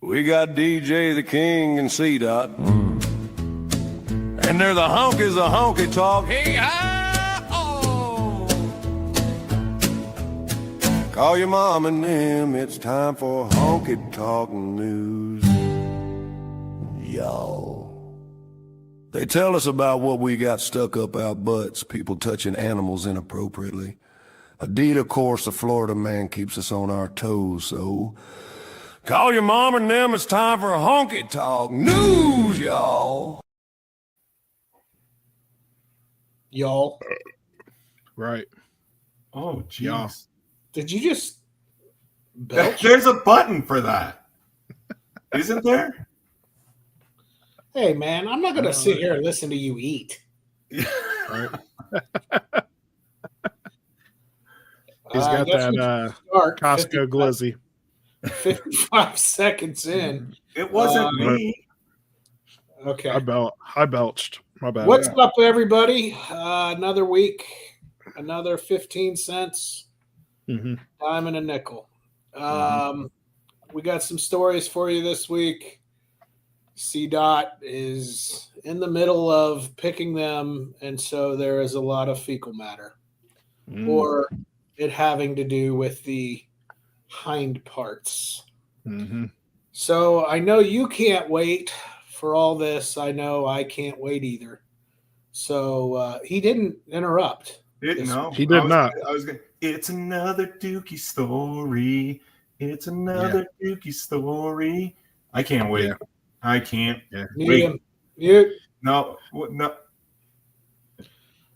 We got DJ the King and C-Dot. And they're the honkies of honky talk. Hey-ah-oh! Call your mom and them, it's time for honky talk news. Y'all. They tell us about what we got stuck up our butts, people touching animals inappropriately. Indeed, of course, the Florida man keeps us on our toes, so call your mom and them, it's time for honky talk news, y'all. Y'all. Right. Oh, jeez. Yeah. Did you just belch? There's a button for that. Isn't there? Hey, man, I'm not going to sit here and listen to you eat. Right. He's got that Costco glizzy. 55 seconds in. It wasn't me. Okay. I belched. My bad. What's up, everybody? Another week, another 15 cents, Mm-hmm. dime and a nickel. We got some stories for you this week. C-Dot is in the middle of picking them, and so there is a lot of fecal matter, or it having to do with the hind parts. Mm-hmm. So I know you can't wait for all this. I know I can't wait either. So he didn't interrupt. No, he did not. I was going. It's another Dookie story. It's another Dookie story. I can't wait. Yeah. I can't. Yeah. Mute him. No.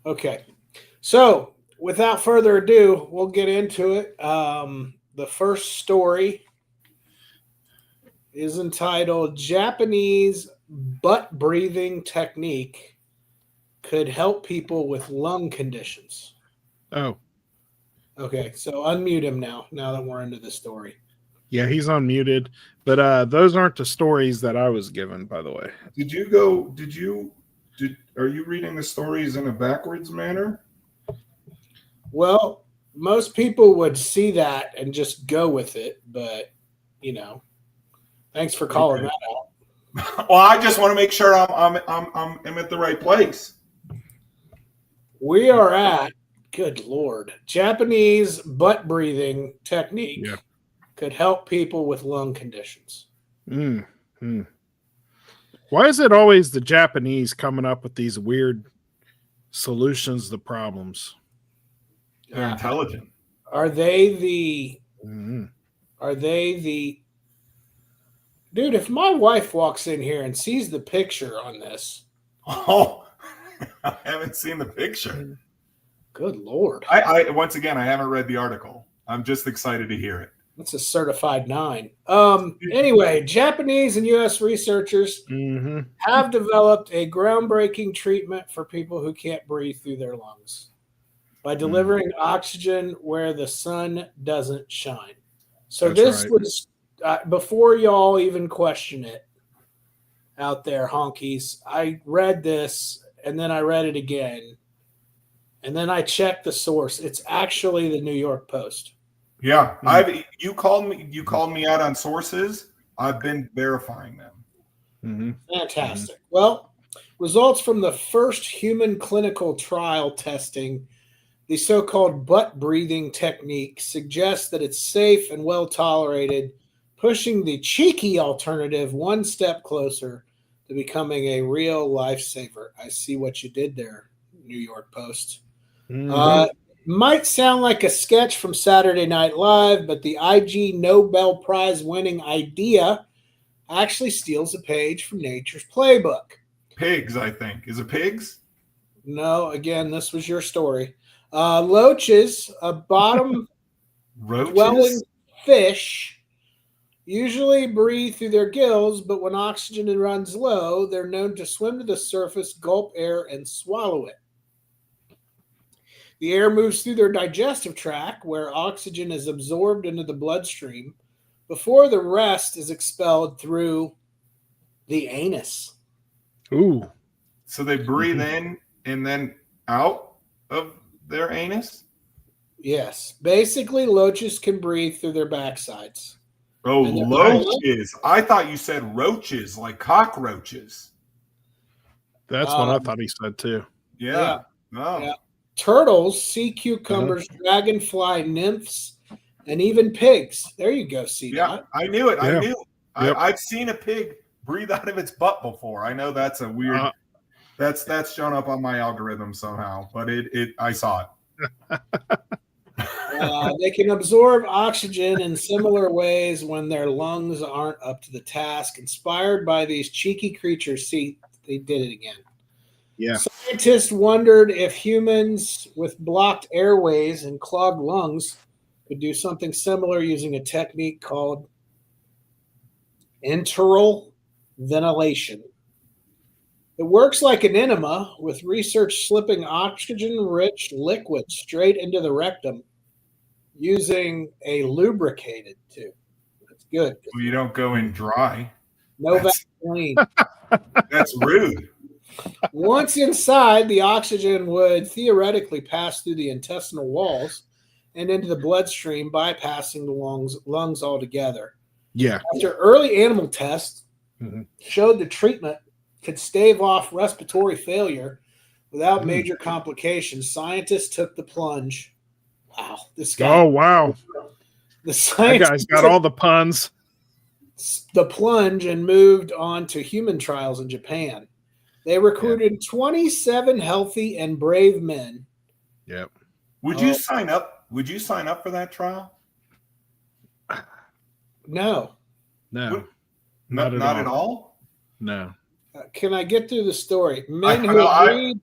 Okay. So without further ado, we'll get into it. The first story is entitled Japanese Butt Breathing Technique Could Help People with Lung Conditions. Oh, Okay, so unmute him now that we're into the story. yeah, he's unmuted. But those aren't the stories that I was given, by the way. Are you reading the stories in a backwards manner? Well, most people would see that and just go with it, but thanks for calling that out. Well, I just want to make sure I'm at the right place. We are at, good Lord, Japanese butt breathing technique could help people with lung conditions. Mm-hmm. Why is it always the Japanese coming up with these weird solutions to problems? They're intelligent. Are they the dude? If my wife walks in here and sees the picture on this, I haven't seen the picture. Good Lord! I once again, I haven't read the article. I'm just excited to hear it. That's a certified 9. Anyway, Japanese and U.S. researchers have developed a groundbreaking treatment for people who can't breathe through their lungs by delivering oxygen where the sun doesn't shine. So this was before y'all even question it out there, honkies. I read this and then I read it again, and then I checked the source. It's actually the New York Post. Yeah, you called me out on sources. I've been verifying them. Fantastic. Well, results from the first human clinical trial testing the so-called butt breathing technique suggest that it's safe and well tolerated, pushing the cheeky alternative one step closer to becoming a real lifesaver. I see what you did there, New York Post. Might sound like a sketch from Saturday Night Live, but the IG Nobel Prize winning idea actually steals a page from Nature's Playbook. Pigs, I think. Is it pigs? No, again, this was your story. Loaches, a bottom-dwelling fish, usually breathe through their gills, but when oxygen runs low, they're known to swim to the surface, gulp air, and swallow it. The air moves through their digestive tract, where oxygen is absorbed into the bloodstream before the rest is expelled through the anus. Ooh. So they breathe in and then out of their anus? Yes. Basically, loaches can breathe through their backsides. Oh, And they're- loaches. I thought you said roaches, like cockroaches. That's what I thought he said too. Yeah. Oh. Yeah. Turtles, sea cucumbers, dragonfly, nymphs, and even pigs. There you go, see Yeah, that? I knew it. I Yeah. knew. Yep. I've seen a pig breathe out of its butt before. I know that's a weird. That's shown up on my algorithm somehow, but I saw it. They can absorb oxygen in similar ways when their lungs aren't up to the task. Inspired by these cheeky creatures, see, they did it again. Yeah. Scientists wondered if humans with blocked airways and clogged lungs could do something similar using a technique called enteral ventilation. It works like an enema, with research slipping oxygen-rich liquid straight into the rectum using a lubricated tube. That's good. Well, you don't go in dry. No That's- Vaseline. That's rude. Once inside, the oxygen would theoretically pass through the intestinal walls and into the bloodstream, bypassing the lungs altogether. Yeah. After early animal tests showed the treatment could stave off respiratory failure without major complications, scientists took the plunge. Wow, this guy. Oh wow. The That scientists guy's got took all the puns. the plunge and moved on to human trials in Japan. They recruited 27 healthy and brave men. Yep. Would you sign up? Would you sign up for that trial? No. No. Not at all. No. Can I get through the story? Men I- who I- agreed.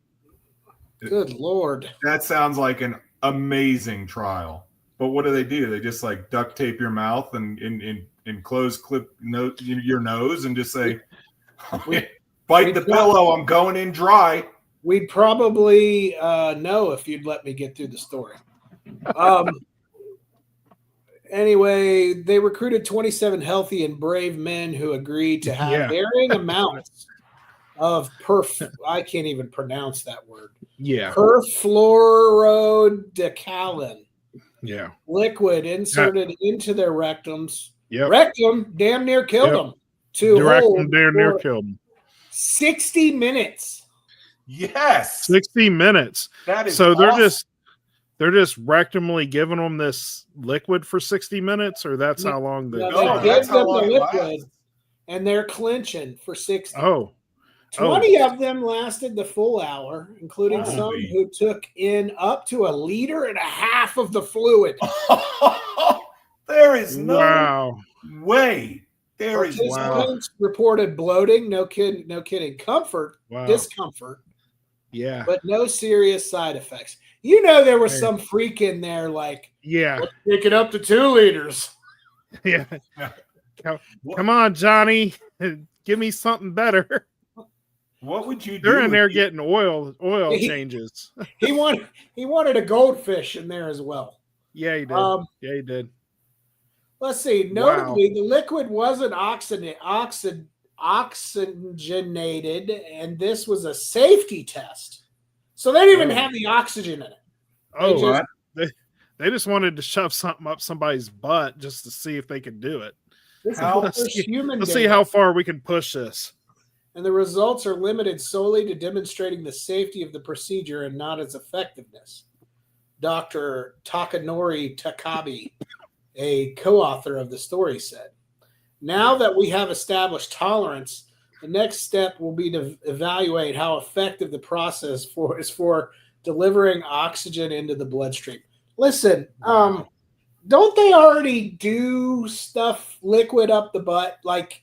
Good Lord. That sounds like an amazing trial. But what do? They just like duct tape your mouth and close clip your nose and just say, bite the pillow. I'm going in dry. We'd probably know if you'd let me get through the story. Anyway, they recruited 27 healthy and brave men who agreed to have varying amounts of I can't even pronounce that word. Yeah. Perfluorodecalin Yeah. liquid inserted into their rectums. Yep. Rectum damn near killed them. To Direct hold and damn near for killed him. 60 minutes. Yes, 60 minutes. that is So awesome. they're just rectally giving them this liquid for 60 minutes, or that's how long No, the they that's give how them the long it liquid, lasts. and they're clinching for 60. Oh. 20 of them lasted the full hour, including Holy. some who took in up to 1.5 liters of the fluid. There is no Wow. way. There is no. Participants reported bloating, no kidding, Wow. discomfort, Yeah. but no serious side effects. You know, there was some freak in there like, Yeah. let's take it up to 2 liters. Yeah. Come on, Johnny. Give me something better. What would you do? They're in there if you- getting oil changes. He wanted a goldfish in there as well. Yeah, he did. Yeah, he did. Let's see. Notably, the liquid wasn't oxygenated, and this was a safety test. So they didn't even have the oxygen in it. Oh, they just wanted to shove something up somebody's butt just to see if they could do it. This How- is the first human Let's data, see how far we can push this. and the results are limited solely to demonstrating the safety of the procedure and not its effectiveness. Dr. Takanori Takabe, a co-author of the story, said. Now that we have established tolerance, the next step will be to evaluate how effective the process is for delivering oxygen into the bloodstream. Listen, don't they already do stuff liquid up the butt? Like,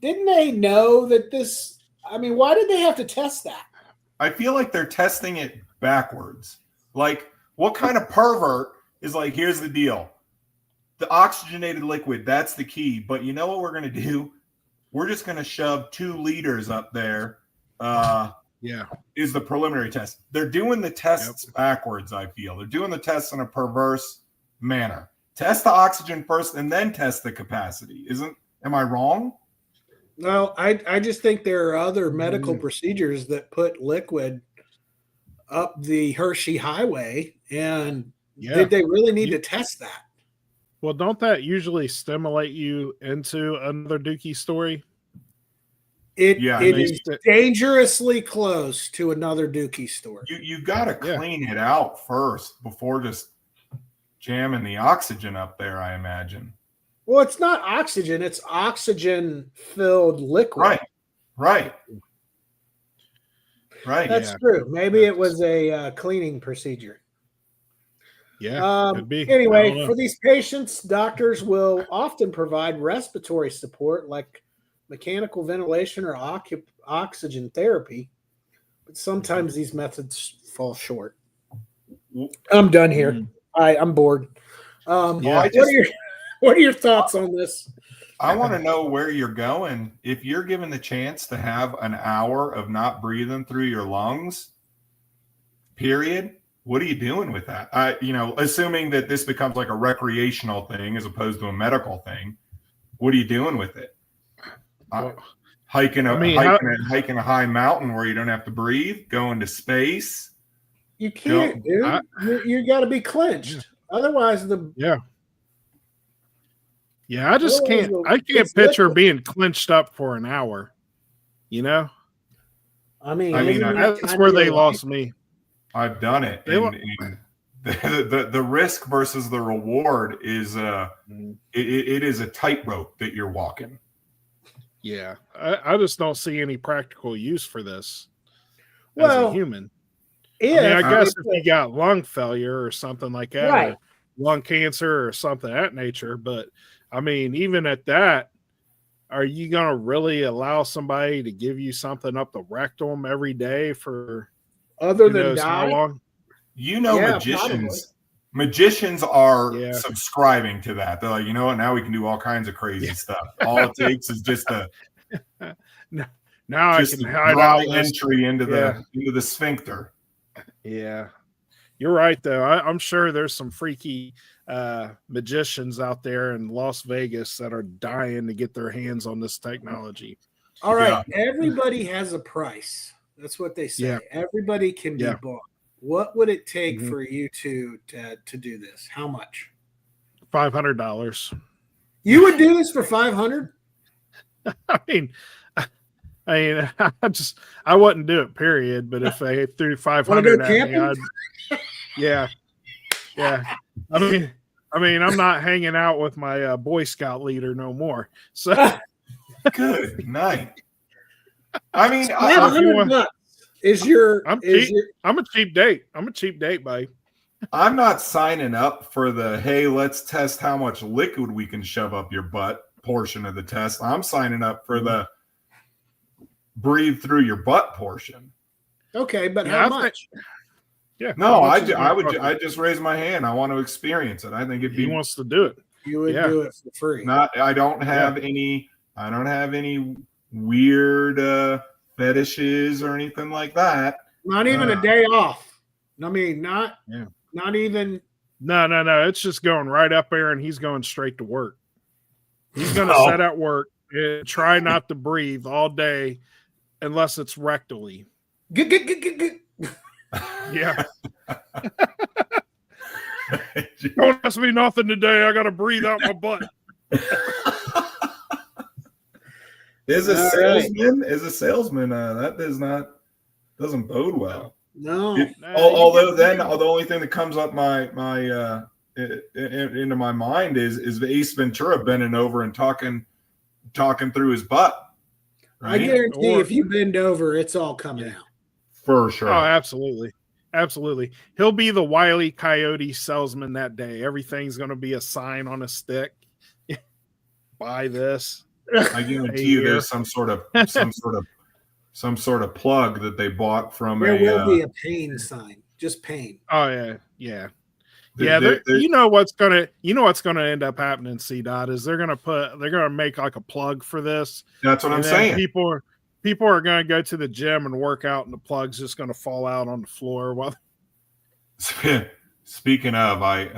didn't they know that this? I mean, why did they have to test that? I feel like they're testing it backwards. Like, what kind of pervert is like, here's the deal. The oxygenated liquid, that's the key. But you know what we're going to do? We're just going to shove 2 liters up there. Yeah. Is the preliminary test. They're doing the tests backwards, I feel. They're doing the tests in a perverse manner. Test the oxygen first and then test the capacity. Am I wrong? No, I just think there are other medical procedures that put liquid up the Hershey Highway, and Yeah. did they really need to test that? Well, don't that usually stimulate you into another Dookie story? It Yeah, it they is st- dangerously close to another Dookie story. You got to Yeah. clean it out first before just jamming the oxygen up there, I imagine. Well, it's not oxygen; it's oxygen-filled liquid. Right. That's Yeah. true. Maybe it was a cleaning procedure. Yeah, could be. I don't Anyway, know. for these patients, doctors will often provide respiratory support like mechanical ventilation or oxygen therapy, but sometimes these methods fall short. I'm done here. Mm. I'm bored. Yeah. What are your thoughts on this? I want to know where you're going. If you're given the chance to have an hour of not breathing through your lungs, period, what are you doing with that? Assuming that this becomes like a recreational thing as opposed to a medical thing, what are you doing with it? Well, Hiking I mean, hiking a high mountain where you don't have to breathe, going to space. You can't, dude. You got to be clenched. Otherwise, Yeah, I just Otherwise, can't. I can't it's picture liquid. being clenched up for an hour. You know, I mean, I that's where they lost me. I've done it. And the risk versus the reward is it is a tightrope that you're walking. Yeah, I just don't see any practical use for this as Well, a human. Yeah, I mean, I guess if you got lung failure or something like that, Right. or lung cancer or something of that nature, but I mean, even at that, are you going to really allow somebody to give you something up the rectum every day for other who than knows how die, long? Yeah, Magicians are Yeah. subscribing to that. They're like, you know what? Now we can do all kinds of crazy stuff. All it takes is just a Now I just can a hide dry out this. entry into Yeah. the sphincter. Yeah, you're right though. I'm sure there's some freaky magicians out there in Las Vegas that are dying to get their hands on this technology. all right. Everybody has a price. That's what they say. Yeah. Everybody can be Yeah. bought. What would it take Mhm. for you to do this? How much? $500. You would do this for 500? I mean, I wouldn't do it. Period. But if they threw Want to 500 go at me, camping? yeah. I mean, I'm not hanging out with my Boy Scout leader no more. So Good night. I mean, $500 is your. I'm is cheap. your I'm a cheap date. I'm a cheap date, buddy. I'm not signing up for the hey, let's test how much liquid we can shove up your butt portion of the test. I'm signing up for the breathe through your butt portion. okay, but Yeah, how I think- much? Yeah. No, how much is my fucking- I just raise my hand. I want to experience it. I think it'd He be wants to do it. You would Yeah. do it for free. not. I don't have any weird fetishes or anything like that. Not even a day off. I mean, not even. No. It's just going right up there, and he's going straight to work. He's going to Oh. sit at work and try not to breathe all day, unless it's rectally. Good. Yeah. Don't ask me nothing today. I got to breathe out my butt. Is a All salesman that doesn't bode well. No. Although then the only thing that comes up into my mind is Ace Ventura bending over and talking through his butt. I Right? guarantee Or- if you bend over, it's all coming out. For sure. Oh, absolutely. Absolutely. He'll be the Wile E. Coyote salesman that day. Everything's going to be a sign on a stick. Buy this. I guarantee you there's some sort of plug that they bought from There will be a pain sign. Just pain. Oh yeah, yeah, the- yeah. the- the- You know what's gonna end up happening. CDOT is they're gonna make like a plug for this. That's what I'm And then saying. People are gonna go to the gym and work out, and the plug's just gonna fall out on the floor. While Speaking of, I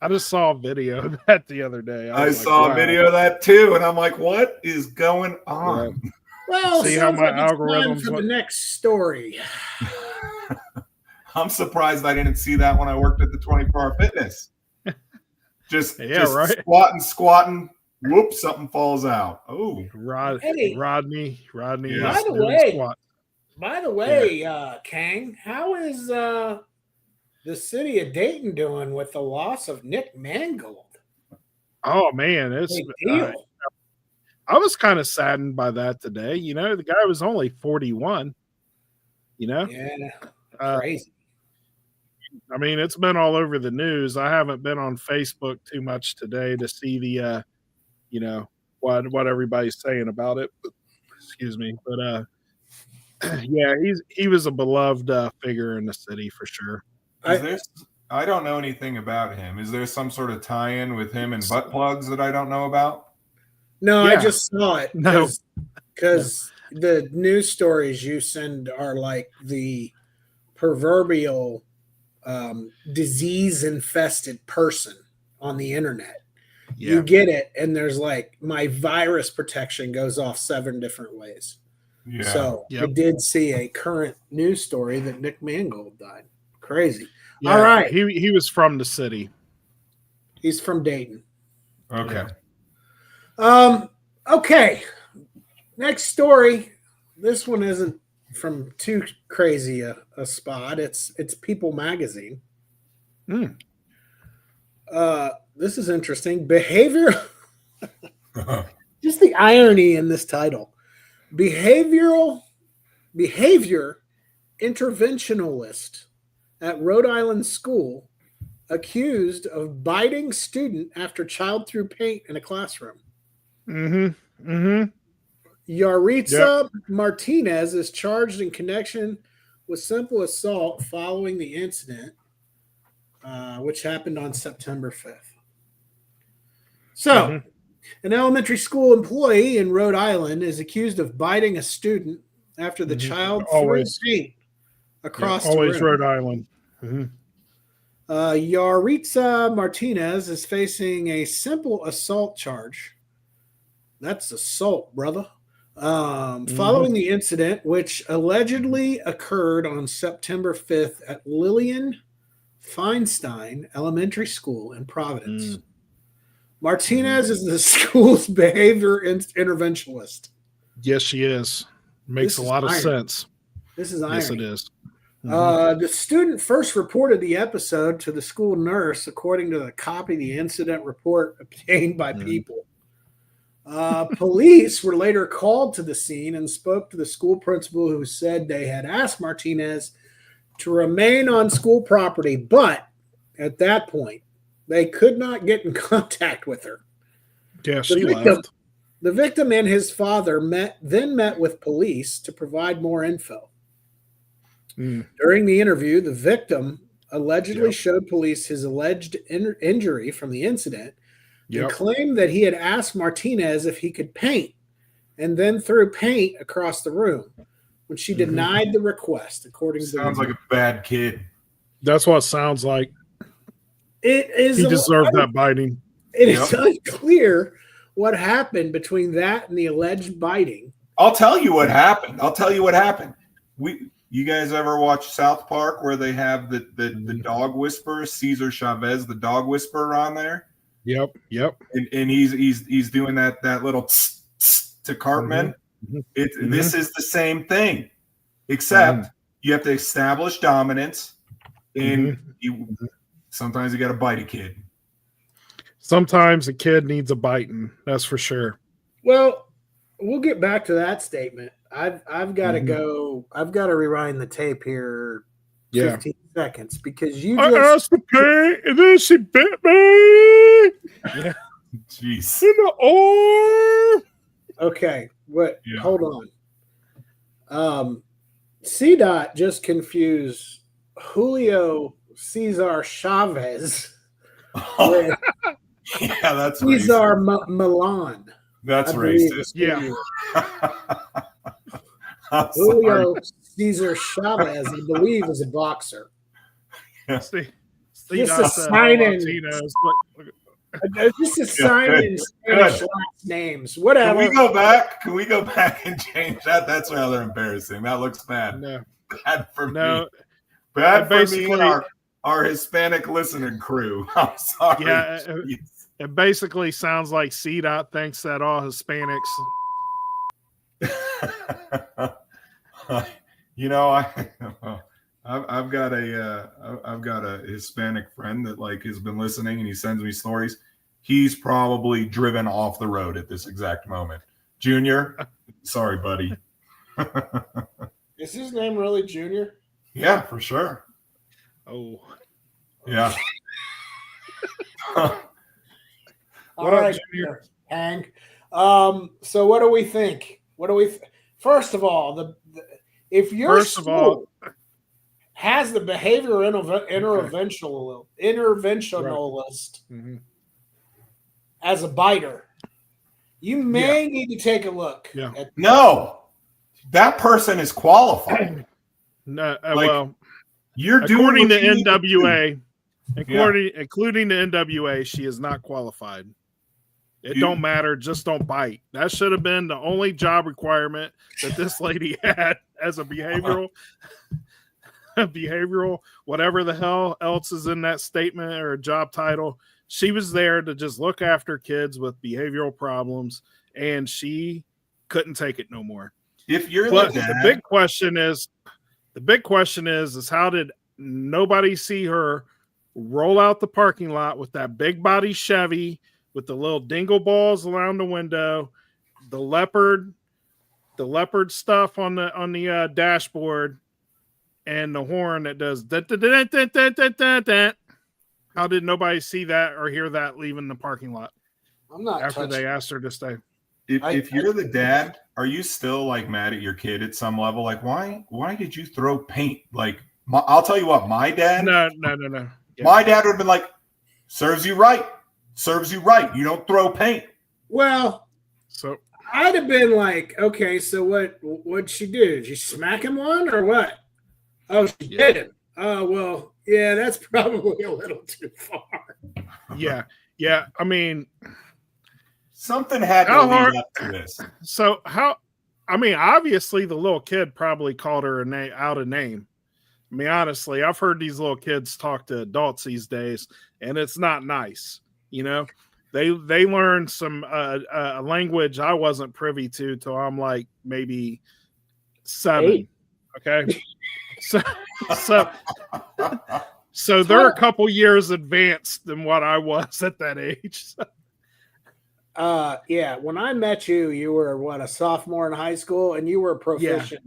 I just saw a video of that the other day. I was like, saw wow. a video of that too, and I'm like, what is going on? Well, See how sounds my like it's time algorithms for the went- next story. I'm surprised I didn't see that when I worked at the 24-hour fitness. Just right. squatting. Whoops, something falls out. Oh, Hey. Rodney. Yeah. By the doing way, squat. Kang, how is the city of Dayton doing with the loss of Nick Mangold? Oh man, it's Big deal. I was kind of saddened by that today. You know, the guy was only 41. You know, Yeah, Uh, crazy. I mean, it's been all over the news. I haven't been on Facebook too much today to see the, you know, what everybody's saying about it. Excuse me, but yeah, he was a beloved figure in the city for sure. I don't know anything about him. Is there some sort of tie-in with him and butt plugs that I don't know about? No, Yeah. I just saw it No. because the news stories you send are like the proverbial disease-infested person on the internet. You get it, and there's like my virus protection goes off 7 different ways. Yeah. So Yep. I did see a current news story that Nick Mangold died. Crazy. Yeah, All right. He was from the city. He's from Dayton. Okay. Okay. Next story. This one isn't from too crazy a spot. It's People Magazine. This is interesting. Behavior. Just the irony in this title. Behavior interventionalist at Rhode Island school accused of biting student after child threw paint in a classroom. Yaritza Martinez is charged in connection with simple assault following the incident, which happened on September 5th. So, an elementary school employee in Rhode Island is accused of biting a student after the child threw paint across the always room. Rhode Island. Yaritza Martinez is facing a simple assault charge. That's assault, brother. Following the incident, which allegedly occurred on September 5th at Lillian Feinstein Elementary School in Providence. Martinez is the school's behavior Mm-hmm. interventionalist. Yes, she is. Makes a lot of sense. This is irony. Yes, it is. The student first reported the episode to the school nurse, according to the copy of the incident report obtained by People. Police were later called to the scene and spoke to the school principal, who said they had asked Martinez to remain on school property, but at that point, they could not get in contact with her. Yeah, she left. The victim and his father met with police to provide more info. During the interview, the victim allegedly showed police his alleged injury from the incident and claimed that he had asked Martinez if he could paint and then threw paint across the room when she denied the request, according to Sounds like a bad kid. That's what it sounds like. It is. He deserved that biting. It is unclear what happened between that and the alleged biting. I'll tell you what happened. You guys ever watch South Park, where they have the dog whisperer, Cesar Chavez, the dog whisperer, on there? Yep. And he's doing that little tss, tss to Cartman. This is the same thing, except you have to establish dominance, and sometimes you got to bite a kid. Sometimes a kid needs a biting. That's for sure. Well, we'll get back to that statement. I've got to go. I've got to rewind the tape here. 15 seconds, because you just asked to pay and then she bit me. Yeah. Jeez. In the arm. Okay. What? Yeah. Hold on. CDOT just confused Julio Cesar Chavez with that's Cesar Milan. That's racist. Yeah. Julio Cesar Chavez, I believe, is a boxer. Just a sign in. Just a sign in Spanish last names. Whatever. Can we go back and change that? That's rather embarrassing. That looks bad. No. Bad for me. No. Bad for me and our Hispanic listening crew. I'm sorry. Yeah, Jeez. it basically sounds like CDOT thinks that all Hispanics. You know, I've got a Hispanic friend that like has been listening, and he sends me stories. He's probably driven off the road at this exact moment. Junior, sorry, buddy. Is his name really Junior? Yeah, for sure. Oh, Yeah. All What up, right, Junior? Hank. So what do we think? First of all, if your First of all- school has the behavior interventionalist Mhm. as a biter, you may need to take a look. Yeah. At, No, that person is qualified. No, Like, well, You're according doing to what you need to do. NWA, including the NWA, she is not qualified. It You- don't matter, just don't bite. That should have been the only job requirement that this lady had as a behavioral, whatever the hell else is in that statement or a job title. She was there to just look after kids with behavioral problems, and she couldn't take it no more. If you're But the dad, the big question is how did nobody see her roll out the parking lot with that big body Chevy with the little dingle balls around the window, the leopard stuff on the dashboard, and the horn that does that. How did nobody see that or hear that leaving the parking lot I'm not after touching. they asked her to stay? if you're the dad, are you still like mad at your kid at some level? Like, why did you throw paint? Like, I'll tell you what, my dad. No. Yeah. My dad would have been like, serves you right. Serves you right. You don't throw paint. Well, So I'd have been like, okay, so what'd she do? Did you smack him one or what? Oh, she did. Oh, well, yeah, that's probably a little too far. yeah. I mean, Something had to How lead hard- up to this. so obviously the little kid probably called her out a name. I mean, honestly, I've heard these little kids talk to adults these days, and it's not nice. You know, they learn some a language I wasn't privy to till I'm like maybe 7. 8. Okay, so they're a couple years advanced than what I was at that age. Yeah, when I met you, you were a sophomore in high school, and you were proficient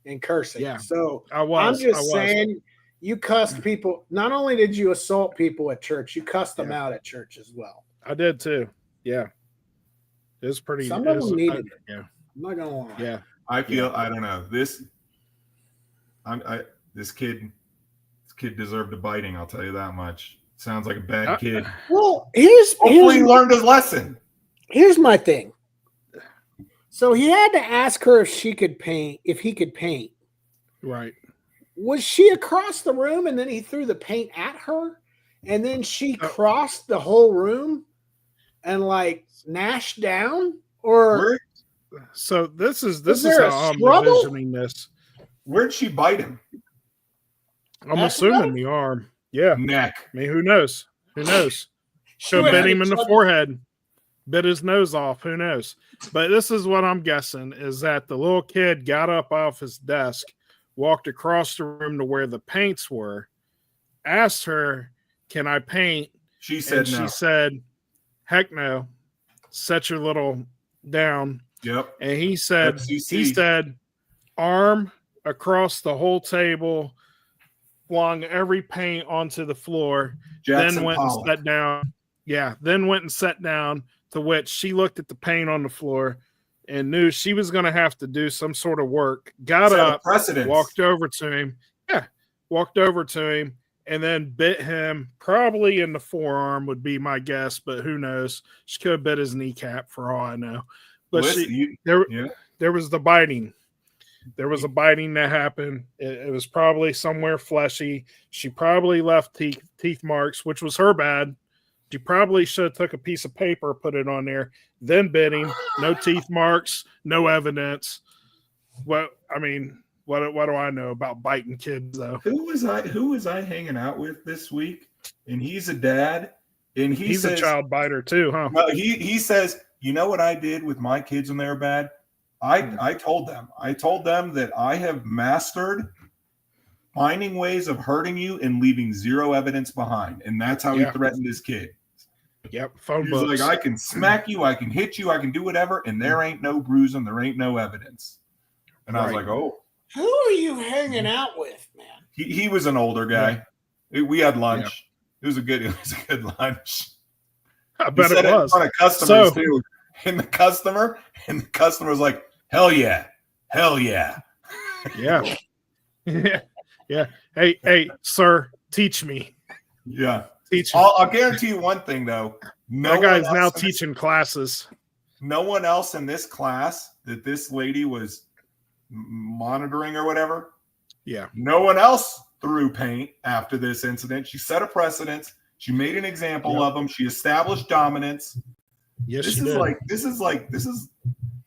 in cursing. Yeah. So I was. I'm just saying, you cussed people. Not only did you assault people at church, you cussed them out at church as well. I did too. Yeah, it was pretty. Some of them needed it. Yeah, I'm not gonna lie. yeah. I feel I don't know this. This kid deserved a biting. I'll tell you that much. Sounds like a bad kid. Well, here's Hopefully, he learned his lesson. here's my thing. So he had to ask her if he could paint. Right. Was she across the room and then he threw the paint at her? And then she crossed the whole room and like gnashed down? Or So this is there how a I'm struggle? envisioning this. Where'd she bite him? I'm That's assuming the arm. Yeah. Neck. I mean, who knows? Who knows? Should have bit him in the forehead, bit his nose off. Who knows? But this is what I'm guessing is that the little kid got up off his desk, walked across the room to where the paints were, asked her, "Can I paint?" She said And no. she said, "Heck no. Set your little down." Yep. And he said, FCC. arm across the whole table, flung every paint onto the floor, Jackson then went Pollock. and sat down. Yeah, then went and sat down, to which she looked at the paint on the floor and knew she was going to have to do some sort of work. Got Set a up, precedence. walked over to him. Yeah, walked over to him and then bit him probably in the forearm would be my guess, but who knows? She could have bit his kneecap for all I know. But Listen, there was the biting. There was a biting that happened. It was probably somewhere fleshy. She probably left teeth marks, which was her bad. She probably should have took a piece of paper, put it on there, then bit him. No teeth marks, no evidence. Well, I mean, What do I know about biting kids though? Who was I hanging out with this week? And he's a dad, and he He's says, a child biter too, huh? well, he says, you know what I did with my kids when they were bad? I told them that I have mastered finding ways of hurting you and leaving zero evidence behind, and that's how he threatened his kid. Yep, phone He's books. like, I can smack you, I can hit you, I can do whatever, and there ain't no bruising, there ain't no evidence. And I was like, oh. Who are you hanging out with, man? He was an older guy. We had lunch. It was a good lunch. I bet He said it was. In front of customers too. And the customer was like, hell yeah. Yeah. Yeah. Hey, sir, teach me. Yeah. Teach me. I'll guarantee you one thing though. That guy's now teaching classes. No one else in this class that this lady was monitoring or whatever. Yeah. No one else threw paint after this incident. She set a precedent. She made an example of them. She established dominance. Yes, This she is did. like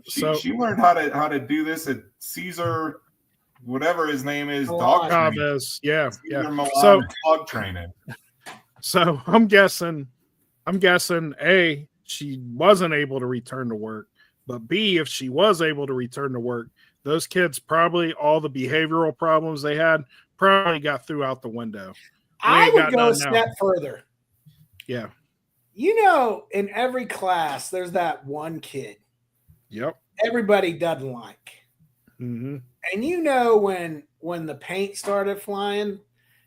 she learned how to do this at Caesar, whatever his name is, dog training. Chavez. Yeah. Caesar Milan So dog training. So I'm guessing A, she wasn't able to return to work, but B, if she was able to return to work, those kids probably all the behavioral problems they had probably got threw out the window. I would go a step further. Yeah. You know, in every class, there's that one kid. Yep. Everybody doesn't like. Mm-hmm. And you know when the paint started flying,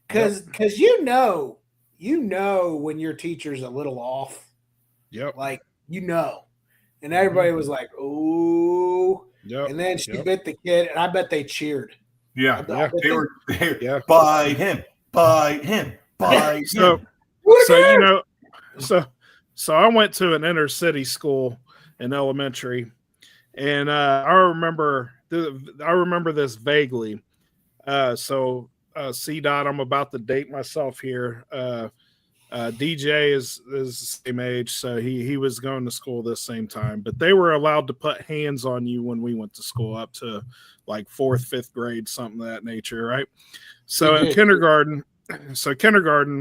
because you know when your teacher's a little off. Yep. Like, and everybody was like, "Ooh." Yep. And then she bit the kid, and I bet they cheered. Yeah. They were Yeah. By him. So I went to an inner city school in elementary, and I remember this vaguely. C dot, I'm about to date myself here. DJ is the same age, so he was going to school this same time, but they were allowed to put hands on you when we went to school up to like 4th, 5th grade, something of that nature, right? So in kindergarten,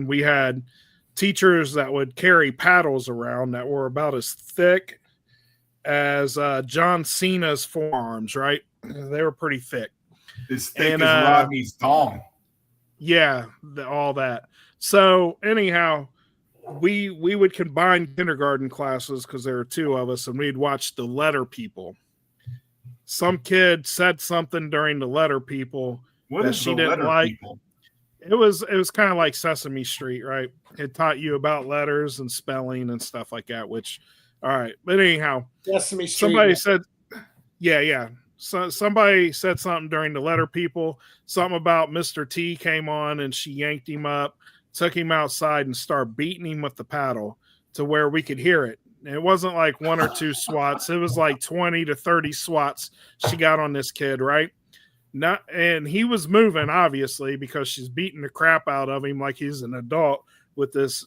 we had teachers that would carry paddles around that were about as thick as John Cena's forearms, right? They were pretty thick. As thick as Rodney's dong. Yeah, all that. So anyhow, we would combine kindergarten classes because there were 2 of us, and we'd watch the Letter People. Some kid said something during the Letter People that she didn't like. People? It was kind of like Sesame Street, right? It taught you about letters and spelling and stuff like that. Which, all right, but anyhow, Sesame Street. Somebody said, yeah. So somebody said something during the Letter People, something about Mr. T came on and she yanked him up, took him outside and started beating him with the paddle to where we could hear it. And it wasn't like 1 or 2 swats. It was like 20 to 30 swats she got on this kid, right? And he was moving, obviously, because she's beating the crap out of him like he's an adult with this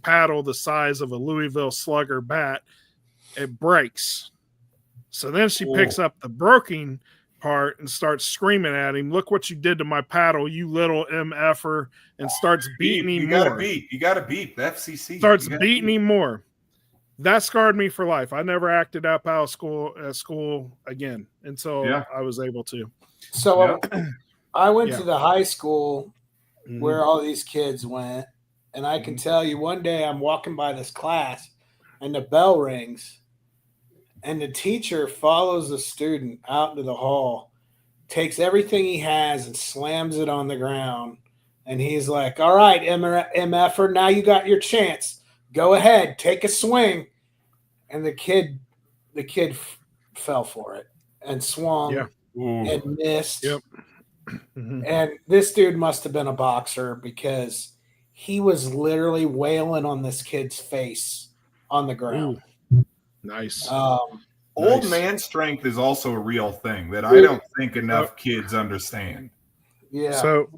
paddle the size of a Louisville Slugger bat. It breaks. So then she picks up the broken part and starts screaming at him, "Look what you did to my paddle, you little MFer," and starts beating him more. You gotta beat the FCC. Starts beating him more. That scarred me for life. I never acted up out of school again until I was able to. So I went to the high school where all these kids went, and I can tell you one day I'm walking by this class and the bell rings and the teacher follows the student out into the hall, takes everything he has and slams it on the ground. And he's like, "All right, MFer, now you got your chance. Go ahead, take a swing." And the kid fell for it and swung and missed. Yep. And this dude must have been a boxer because he was literally wailing on this kid's face on the ground. Ooh. Nice. Old man strength is also a real thing that I don't think enough kids understand. Yeah. So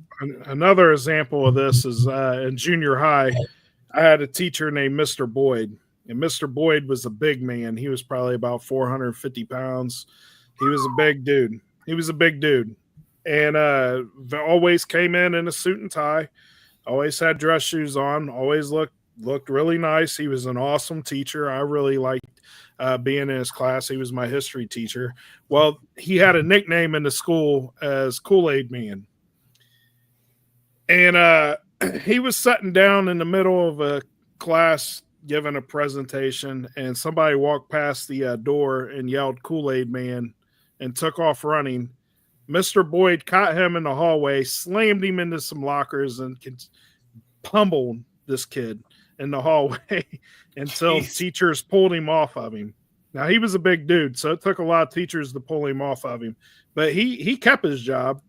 another example of this is in junior high, I had a teacher named Mr. Boyd. And Mr. Boyd was a big man. He was probably about 450 pounds. He was a big dude. and always came in a suit and tie. Always had dress shoes on. Always looked really nice. He was an awesome teacher. I really liked being in his class. He was my history teacher. Well, he had a nickname in the school as Kool-Aid Man. And he was sitting down in the middle of a class giving a presentation, and somebody walked past the door and yelled Kool-Aid Man and took off running. Mr. Boyd caught him in the hallway, slammed him into some lockers, and pummeled this kid in the hallway until teachers pulled him off of him. Now, he was a big dude, so it took a lot of teachers to pull him off of him. But he kept his job.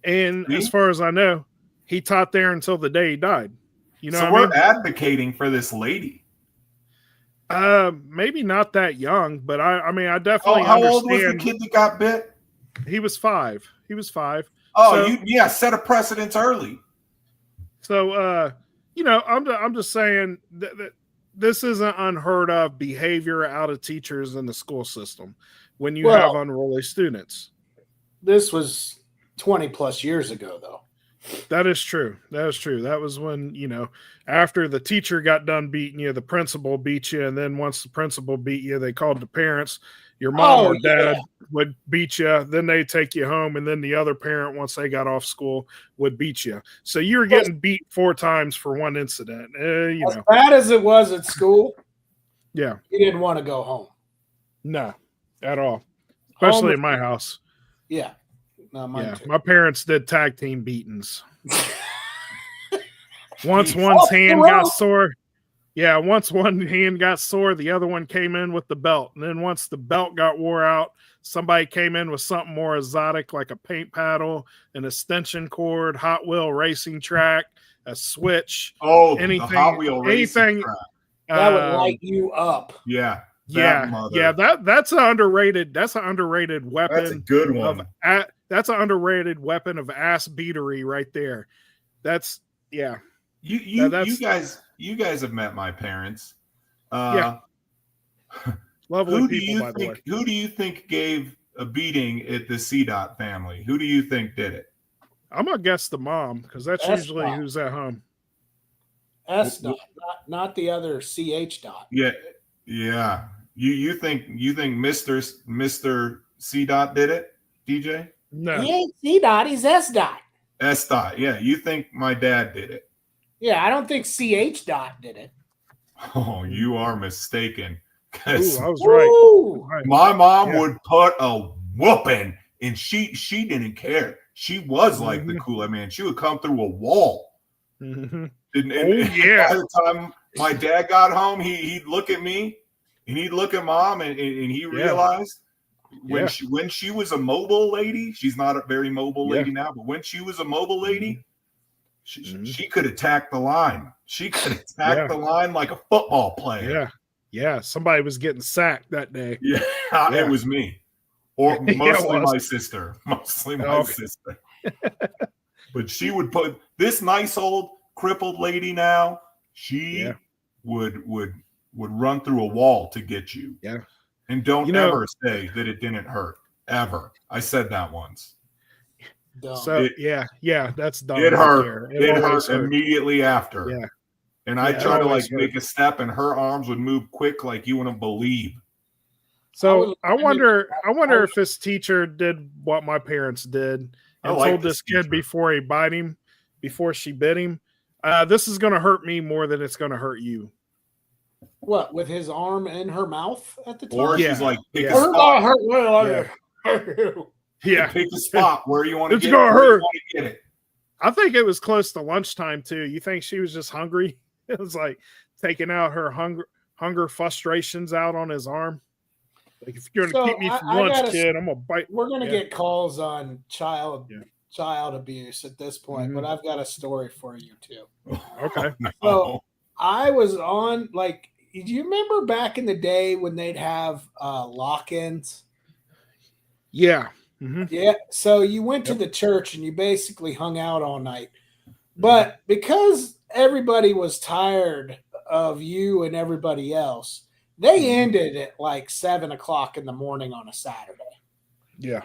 And as far as I know, he taught there until the day he died. You know, so we're advocating for this lady. Maybe not that young, but I mean, I definitely how understand. old was the kid that got bit? He was 5. He was 5. Oh, so, set a precedence early. So, you know, I'm just saying that this isn't unheard of behavior out of teachers in the school system when you have unruly students. This was 20 plus years ago, though. That is true. That is true. That was when, you know, after the teacher got done beating you, the principal beat you. And then once the principal beat you, they called the parents. Your mom or dad would beat you. Then they take you home. And then the other parent, once they got off school, would beat you. So you were getting beat 4 times for one incident. You as know. bad as it was at school, yeah, you didn't want to go home. No, at all. Especially in my house. Yeah. No, mine too. My parents did tag team beatings. Once one's hand got sore. Yeah, once one hand got sore, the other one came in with the belt. And then once the belt got wore out, somebody came in with something more exotic like a paint paddle, an extension cord, Hot Wheel racing track, a switch. Oh, anything, the Hot Wheel racing track. That would light you up. Yeah. That's an underrated weapon. That's a good one. That's an underrated weapon of ass beatery right there. That's You guys have met my parents. Lovely people, by the way. Who do you think gave a beating at the CDOT family? Who do you think did it? I'm gonna guess the mom, because that's usually who's at home. S dot, not the other CH dot. Yeah. You think Mr. C dot did it, DJ? No. He ain't C dot, he's S dot. S dot. Yeah, you think my dad did it? Yeah, I don't think CH dot did it. Oh, you are mistaken. Ooh, I was right. My mom would put a whooping, and she didn't care. She was like the Kool-Aid Man. She would come through a wall. Mm-hmm. By the time my dad got home, he'd look at me and he'd look at mom, and he realized when she was a mobile lady, she's not a very mobile lady now, but when she was a mobile lady, she could attack the line. She could attack the line like a football player. Yeah. Somebody was getting sacked that day. Yeah. It was me. Or mostly my sister. Mostly my sister. But she would put this nice old crippled lady now, she would run through a wall to get you. Yeah. And don't ever say that it didn't hurt. Ever. I said that once. Dumb. So that's dumb. It hurt. It hurt immediately after. Yeah. And I try to make a step, and her arms would move quick like you wouldn't believe. So I wonder if this teacher did what my parents did and told this kid before she bit him, this is going to hurt me more than it's going to hurt you. What, with his arm in her mouth at the time? Or she's like, pick a spot where you want to get it. Hurt. Get it. I think it was close to lunchtime too. You think she was just hungry? It was like taking out her hunger frustrations out on his arm. Like, if you're going to keep me from lunch, kid, I'm going to bite. We're going to get calls on child abuse at this point, but I've got a story for you too. Okay. So I was on, like, do you remember back in the day when they'd have lock-ins? Yeah. Mm-hmm. Yeah. So you went to the church and you basically hung out all night. But because everybody was tired of you and everybody else, they ended at like 7:00 in the morning on a Saturday. Yeah.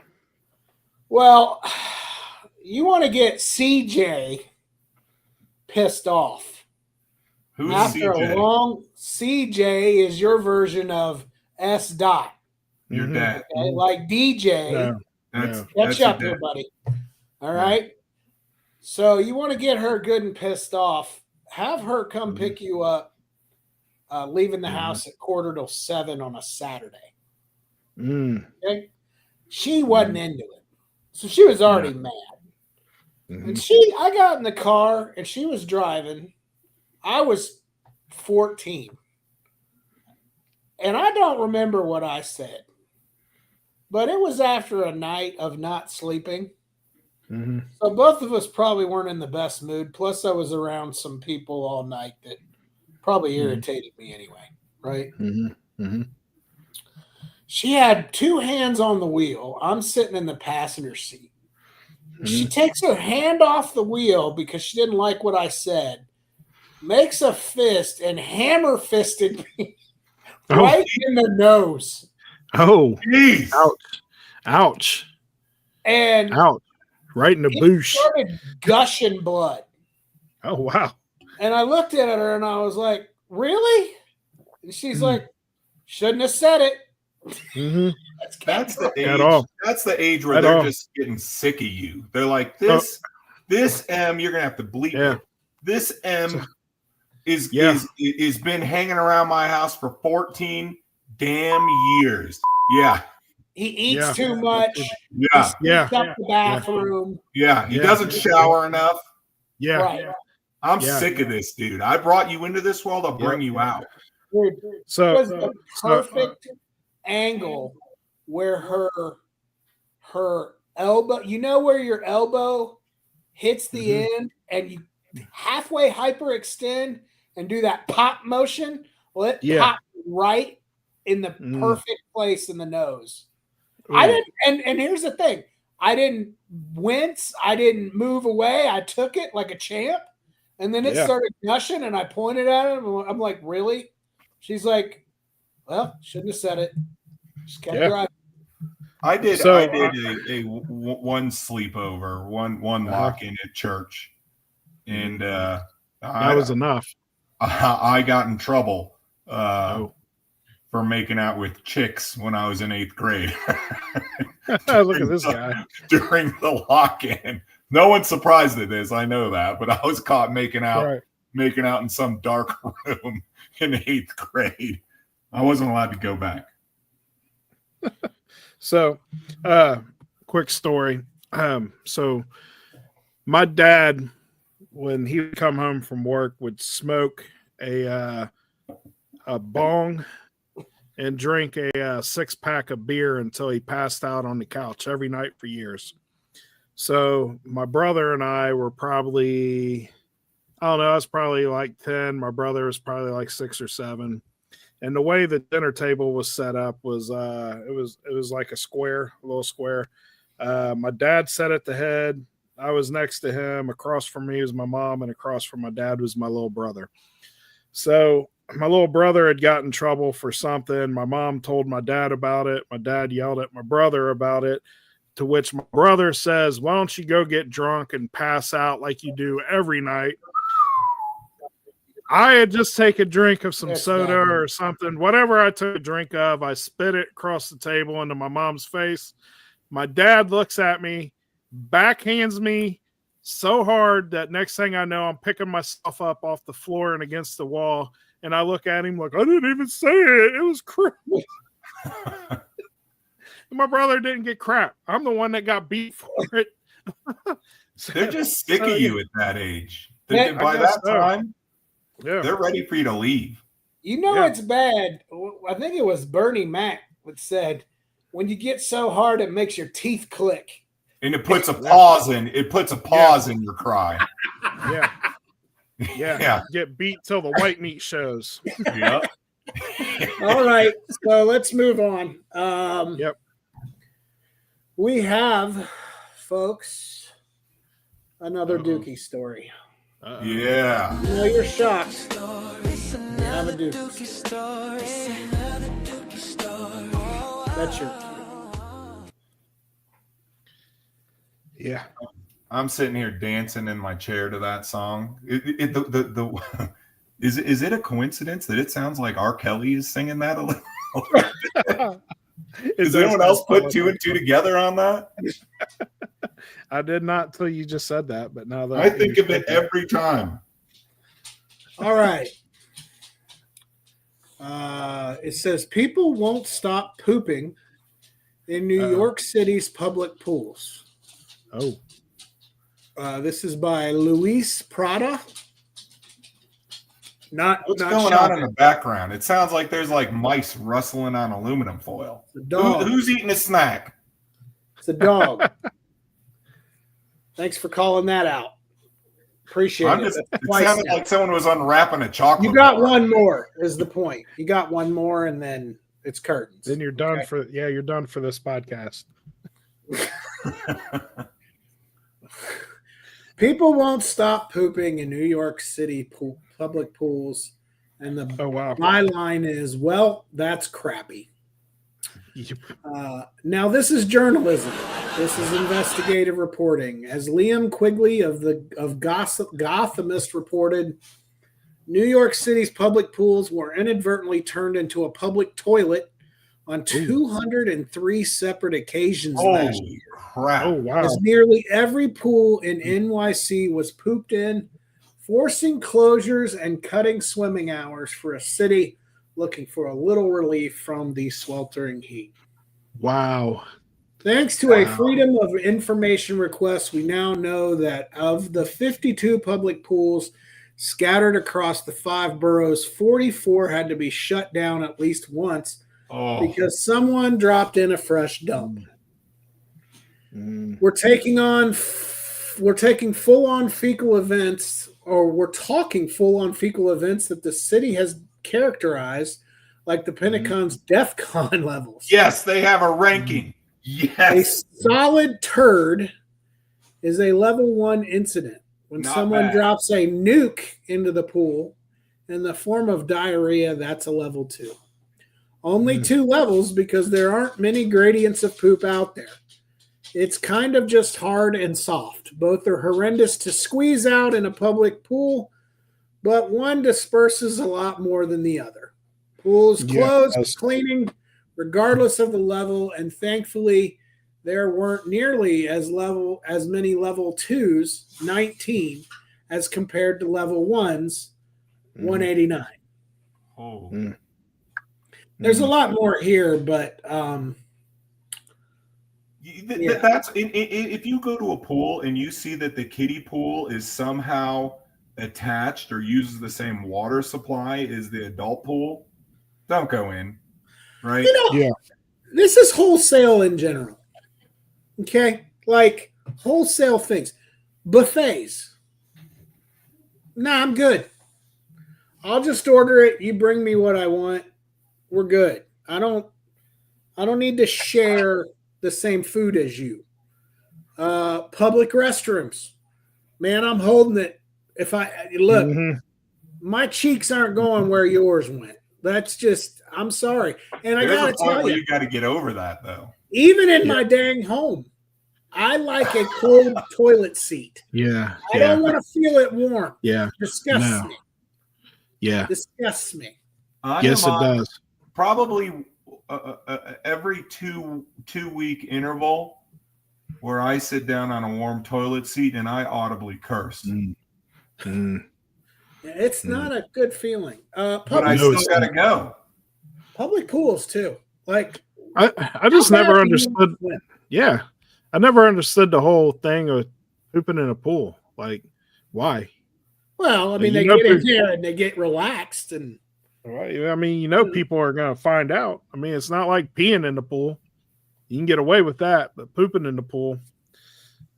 Well, you want to get CJ pissed off. Who's After CJ? a long CJ is your version of S. Dot. Your Mhm. dad. Okay? Like DJ. No. That's, No. Catch that's your up here, dad. buddy. All right. So you want to get her good and pissed off. Have her come Mhm. pick you up, leaving the Mhm. house at 6:45 on a Saturday. Mm. Okay. She wasn't into it. So she was already mad. Mhm. And I got in the car and she was driving. I was 14. And I don't remember what I said. But it was after a night of not sleeping. Mhm. So both of us probably weren't in the best mood. Plus, I was around some people all night that probably Mhm. irritated me anyway. Right? Mhm. Mhm. She had two hands on the wheel. I'm sitting in the passenger seat. She takes her hand off the wheel because she didn't like what I said, makes a fist and hammer fisted me right in the nose. Oh. Jeez. Ouch. Ouch. And Ouch. Right in the it boosh. started gushing blood. Oh, wow. And I looked at her and I was like, really? And she's Hmm. like, shouldn't have said it. Mhm. That's the age. At all. That's the age where At they're all. just getting sick of you. They're like, this M, you're gonna have to bleep Yeah. it. This M is Yeah. is been hanging around my house for 14 damn years. Yeah. He eats Yeah. too much. Yeah. He Yeah. stinks up the bathroom. Yeah. He Yeah. doesn't shower enough. Yeah. Right. I'm Yeah. sick of this, dude. I brought you into this world, I'll bring you out. Dude, So, it was the perfect angle where her elbow, you know where your elbow hits the end and you halfway hyperextend and do that pop motion. Well, it Yeah. popped right in the Mm. perfect place in the nose. Ooh. I didn't, and here's the thing. I didn't wince. I didn't move away. I took it like a champ. And then it Yeah. started gushing and I pointed at him. I'm like, really? She's like, well, shouldn't have said it. Just kept Yeah. driving. I did So, one sleepover, one lock-in at church. And that was enough. I got in trouble Oh. for making out with chicks when I was in 8th grade. Look at this guy. During the lock-in. No one's surprised at this, I know that, but I was caught making out in some dark room in 8th grade. I wasn't allowed to go back. So, quick story. So my dad, when he would come home from work, would smoke a bong and drink a 6-pack of beer until he passed out on the couch every night for years. So my brother and I were probably, I don't know, I was probably like 10. My brother was probably like 6 or 7. And the way the dinner table was set up was it was like a little square. My dad sat at the head. I was next to him. Across from me was my mom, and across from my dad was my little brother. So my little brother had gotten in trouble for something. My mom told my dad about it. My dad yelled at my brother about it, to which my brother says, why don't you go get drunk and pass out like you do every night? I had just taken a drink of some soda or something. Whatever I took a drink of, I spit it across the table into my mom's face. My dad looks at me, backhands me so hard that next thing I know, I'm picking myself up off the floor and against the wall. And I look at him like, I didn't even say it. It was crap. My brother didn't get crap. I'm the one that got beat for it. They're just sick of you at that age. Yeah, By that time, yeah, they're ready for you to leave. You know it's bad. I think it was Bernie Mac that said, when you get so hard, it makes your teeth click. And it puts a pause in. It puts a pause in your cry. Yeah. Yeah. Get beat till the white meat shows. Yep. All right. So let's move on. Yep. We have, folks, another Dookie story. Yeah. You know, you're shocked. We have a Dookie story. That's your cue. Yeah. I'm sitting here dancing in my chair to that song. Is it a coincidence that it sounds like R. Kelly is singing that a little? Does anyone else put two and two together on that? I did not till you just said that, but now that I think of it every time. All right. It says people won't stop pooping in New York City's public pools. Oh, This is by Luis Prada. What's not going shocking. on in the background? It sounds like there's like mice rustling on aluminum foil. The dog. Who's eating a snack? It's a dog. Thanks for calling that out. Appreciate it. It Twice sounded now. like someone was unwrapping a chocolate You got bar. one more, is the point. You got one more, and then it's curtains. then you're done Okay. you're done for this podcast. People won't stop pooping in New York City public pools, and the Oh wow. my line is, well, that's crappy. Now, this is journalism. This is investigative reporting. As Liam Quigley of Gothamist reported, New York City's public pools were inadvertently turned into a public toilet on 203 separate occasions last year. Holy crap. Oh wow. As nearly every pool in NYC was pooped in, forcing closures and cutting swimming hours for a city looking for a little relief from the sweltering heat. Wow. Thanks to a Freedom of Information request, we now know that of the 52 public pools scattered across the 5 boroughs, 44 had to be shut down at least once because someone dropped in a fresh dump. We're taking full-on fecal events, or we're talking full-on fecal events that the city has characterized like the Pentagon's DEFCON levels. Yes, they have a ranking. A Yes. solid turd is a level 1 incident. When Not someone bad. drops a nuke into the pool in the form of diarrhea, that's a level 2. Only 2 levels because there aren't many gradients of poop out there. It's kind of just hard and soft. Both are horrendous to squeeze out in a public pool, but one disperses a lot more than the other. Pools closed for cleaning regardless of the level, and thankfully there weren't nearly as many level 2s, 19, as compared to level 1s, 189. Oh. There's a lot more here, but That's if you go to a pool and you see that the kiddie pool is somehow attached or uses the same water supply as the adult pool, don't go in. Right? This is wholesale in general. Okay? Like wholesale things. Buffets. Nah, I'm good. I'll just order it. You bring me what I want. We're good. I don't need to share the same food as you. Public restrooms. Man, I'm holding it. If I look, my cheeks aren't going where yours went. That's just, I'm sorry. And I got to tell you, you got to get over that though. even in my dang home, I like a cold toilet seat. Yeah. I don't want to feel it warm. Yeah. Disgusts me. Yeah. Disgusts me. Yes, it does. Probably every two week interval where I sit down on a warm toilet seat and I audibly curse. It's not a good feeling. But I still got to go. Public pools too. Like I just never understood. Yeah, I never understood the whole thing of pooping in a pool. Like, why? Well, I mean, You they know, get in there and they get relaxed, and Right. I mean, people are going to find out. I mean, it's not like peeing in the pool. You can get away with that, but pooping in the pool,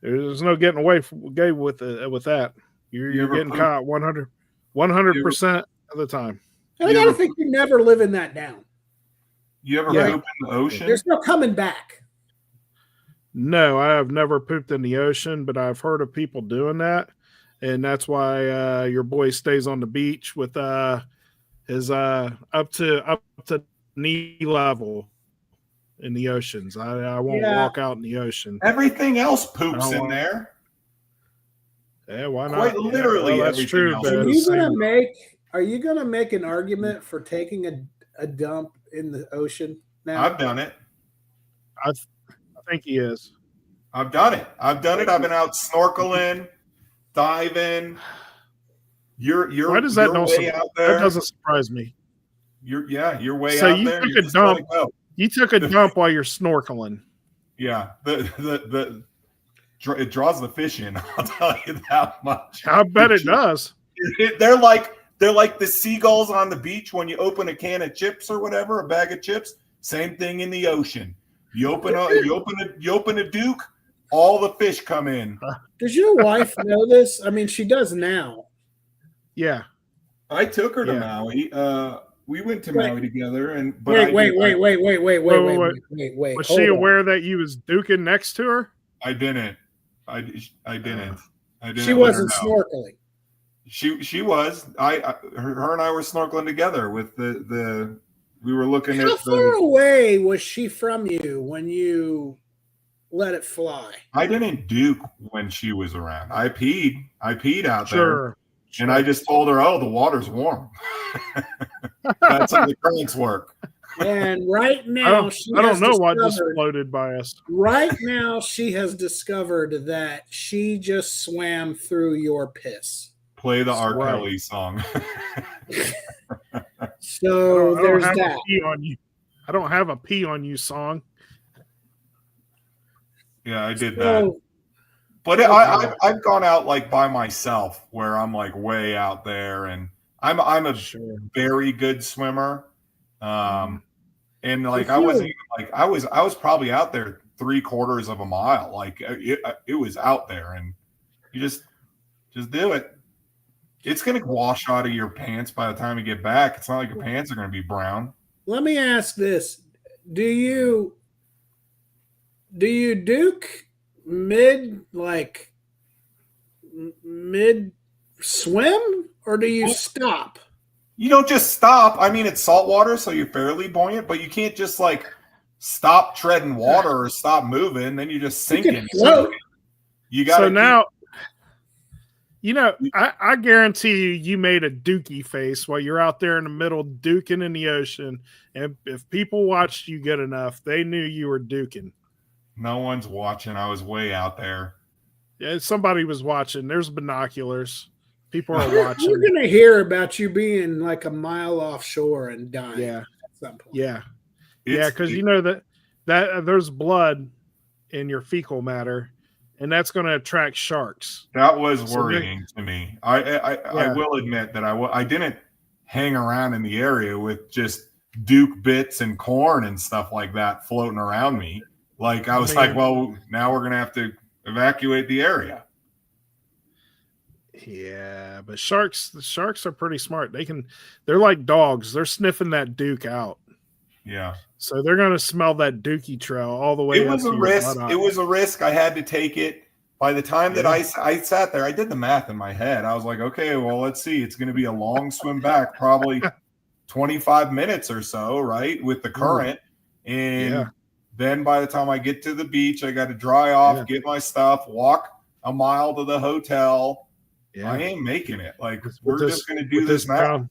there's no getting away with that. You're getting caught 100% of the time. and I gotta think you never living that down. You ever poop in the ocean? There's no coming back. No, I have never pooped in the ocean, but I've heard of people doing that, and that's why your boy stays on the beach with his up to knee level in the oceans. I won't Yeah. walk out in the ocean. Everything else poops I don't in want- there. Yeah, why not? Quite literally well, that's everything true. else. But Are at the you same- gonna make? Are you gonna make an argument for taking a dump in the ocean now? I've done it. I think he is. I've done it. I've been out snorkeling, diving. You're Why does that you're don't way sur- out there. That doesn't surprise me. You're way So out you there. took You're a just dump. letting go. You took a dump while you're snorkeling. Yeah, it draws the fish in. I'll tell you that much. I bet it does. They're like the seagulls on the beach when you open a can of chips or whatever, a bag of chips. Same thing in the ocean. You open a Duke, all the fish come in. Does your wife know this? I mean, she does now. Yeah. I took her to Yeah. Maui. We went to Wait. Maui together, and Wait. Wait. Wait. Was Hold she on. aware that you was duking next to her? I didn't. I didn't. She let her wasn't know. snorkeling. She was. Her and I were snorkeling together with the. We were looking How at far the. away was she from you when you let it fly? I didn't duke when she was around. I peed out there. Sure. And I just told her, "Oh, the water's warm." That's how the currents work. And right I now, don't, she I don't has know what just discovered- floated by us. Right now, she has discovered that she just swam through your piss. Play the R. Right. Kelly song. So I don't there's have that. a pee on you. I don't have a pee on you song. Yeah, I did that. So, But I've gone out like by myself, where I'm like way out there, and I'm a Sure. very good swimmer. And like Good I wasn't feeling. even like I was probably out there 3/4 of a mile. Like it was out there, and you just do it. It's gonna wash out of your pants by the time you get back. It's not like your pants are gonna be brown. let me ask this: Do you duke mid swim, or do you stop? You don't just stop. I mean, it's salt water, so you're fairly buoyant, but you can't just like stop treading water or stop moving. Then you're just You sinking. can float. You got So now, I guarantee you made a dookie face while you're out there in the middle duking in the ocean. And if people watched you good enough, they knew you were duking. no one's watching. I was way out there. Yeah, somebody was watching. There's binoculars. People are We're watching. gonna hear about you being like a mile offshore and dying Yeah, at some point. yeah, It's- because you know that there's blood in your fecal matter, and that's going to attract sharks. that was So worrying to me. I Yeah. will admit that I didn't hang around in the area with just Duke bits and corn and stuff like that floating around me. Like I was like, well, now we're gonna have to evacuate the area. Yeah, but the sharks are pretty smart. They're like dogs. They're sniffing that duke out. Yeah. So they're going to smell that dookie trail all the way It up was to a your risk. buttock. It was a risk. I had to take it. By the time that I sat there, I did the math in my head. I was like, okay, well, let's see. It's going to be a long swim back, probably 25 minutes or so, right, with the current. And Yeah. then by the time I get to the beach, I got to dry off, Yeah. get my stuff, walk a mile to the hotel. Yeah. I ain't making it. Like With we're this- just going to do with this now. brown,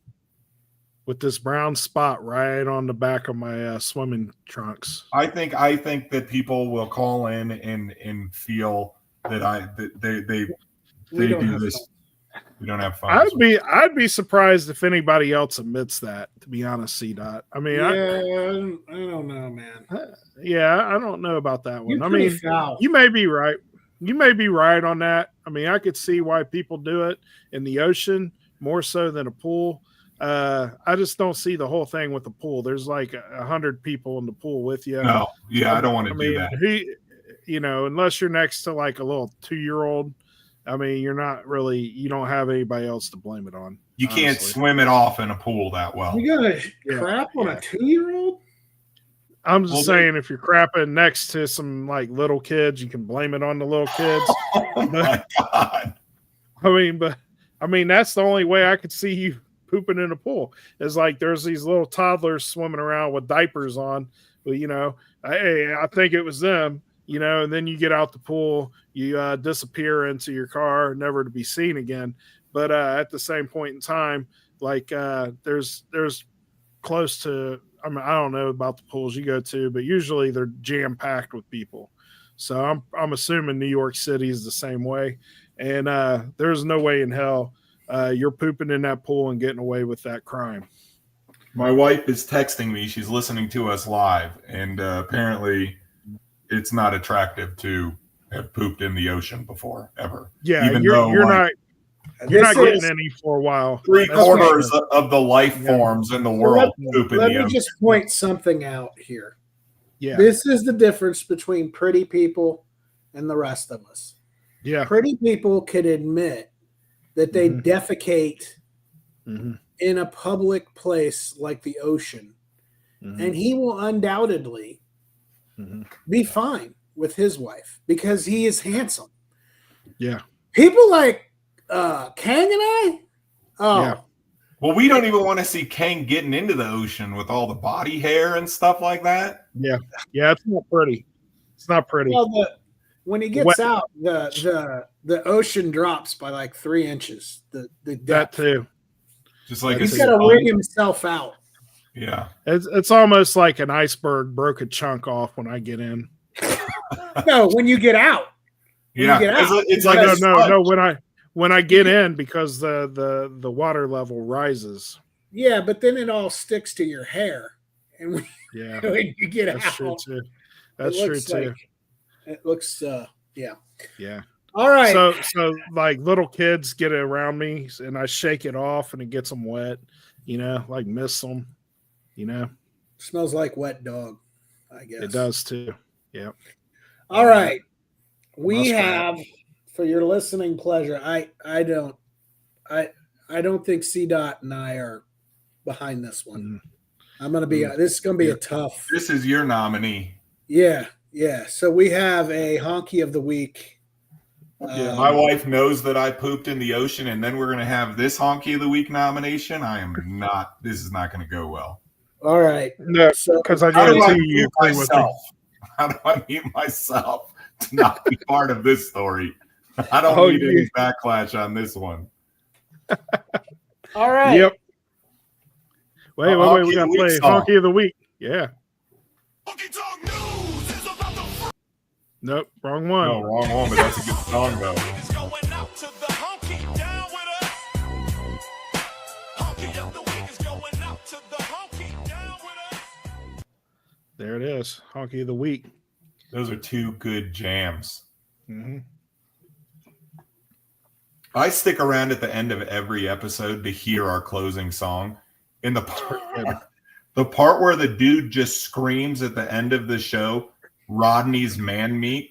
with this brown spot right on the back of my swimming trunks. I think that people will call in and feel that they We don't do have this. fun. We don't have fun. I'd be surprised if anybody else admits that. To be honest, CDOT. I mean, I don't know, man. I don't know about that one. You're I pretty mean, foul. you may be right. You may be right on that. I mean, I could see why people do it in the ocean more so than a pool. I just don't see the whole thing with the pool. There's like 100 people in the pool with you. No, yeah, I don't want to I do mean, that. unless you're next to like a little 2-year-old, I mean, you don't have anybody else to blame it on. You can't honestly. swim it off in a pool that well. You gonna Yeah, crap on yeah. a 2-year-old? I'm just Well, saying, if you're crapping next to some like little kids, you can blame it on the little kids. Oh my god! I mean, that's the only way I could see you pooping in a pool. It's like there's these little toddlers swimming around with diapers on. But, hey, I think it was them, and then you get out the pool, you disappear into your car, never to be seen again. But at the same point in time, like there's close to, I don't know about the pools you go to, but usually they're jam packed with people. So I'm assuming New York City is the same way. And there's no way in hell you're pooping in that pool and getting away with that crime. My wife is texting me. She's listening to us live, and apparently it's not attractive to have pooped in the ocean before, ever. Yeah, Even you're though, not getting any for a while. 3/4 of the life forms in the world poop in the Let me ocean. just point something out here. Yeah. This is the difference between pretty people and the rest of us. Yeah. Pretty people can admit that they defecate in a public place like the ocean, and he will undoubtedly be fine with his wife because he is handsome. Yeah. People like Kang and I, Yeah. Well, we don't even want to see Kang getting into the ocean with all the body hair and stuff like that. Yeah. Yeah. It's not pretty. It's not pretty. well, when he gets out, the ocean drops by like 3 inches. The That depth. too. Just like He's a got to sponge. rig himself out. Yeah. It's almost like an iceberg broke a chunk off when I get in. No, when you get out. Yeah. get out. It's Like like no, a sponge. no. When I get in, because the water level rises. Yeah, but then it all sticks to your hair, and when, Yeah, when you get that's out, true too. it That's true looks too. like- it looks. Yeah. Yeah. All right. So like little kids get around me and I shake it off and it gets them wet. Like miss them. Smells like wet dog. I guess It does too. Yeah. All right. We Muskrat. have, for your listening pleasure, I don't think CDOT and I are behind this one. I'm gonna be. This is gonna be a tough. This is your nominee. Yeah. So we have a honky of the week. My wife knows that I pooped in the ocean, and then we're going to have this honky of the week nomination. This is not going to go well. All right. No, So because I How do I guarantee you mute agree with me. myself? How do I mute myself to not be part of this story? I don't Oh, need you- any backlash on this one. all right. Yep. Wait, Honky we of gotta the week play song. Honky of the Week. Yeah. Nope, wrong one. No, wrong one, but that's a good song, though. There it is. Honky of the Week. Those are two good jams. Mm-hmm. I stick around at the end of every episode to hear our closing song. In the part where the dude just screams at the end of the show, Rodney's man meat,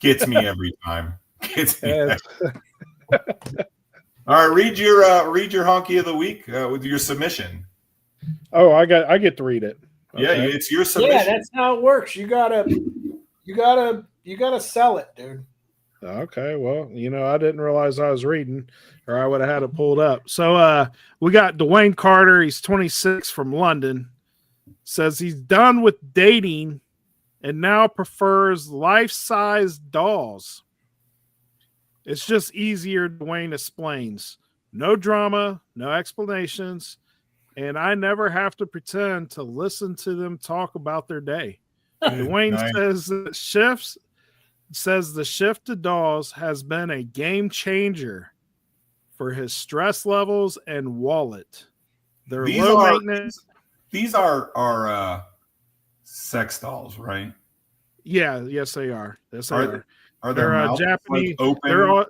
gets me every time. Gets me. All right, read your honky of the week with your submission. Oh, I get to read it. Yeah, Okay. it's your submission. Yeah, that's how it works. You gotta sell it, dude. Okay, well, I didn't realize I was reading, or I would have had it pulled up. So we got Dwayne Carter. He's 26 from London. Says he's done with dating and now prefers life-size dolls. It's just easier, Dwayne explains. No drama, no explanations, and I never have to pretend to listen to them talk about their day. Dwayne Nice. says the shift to dolls has been a game changer for his stress levels and wallet. They're low maintenance. These are sex dolls, right? Yeah, yes, they are. Yes, they are. Are They're their mouths, Japanese. like, open? They're all.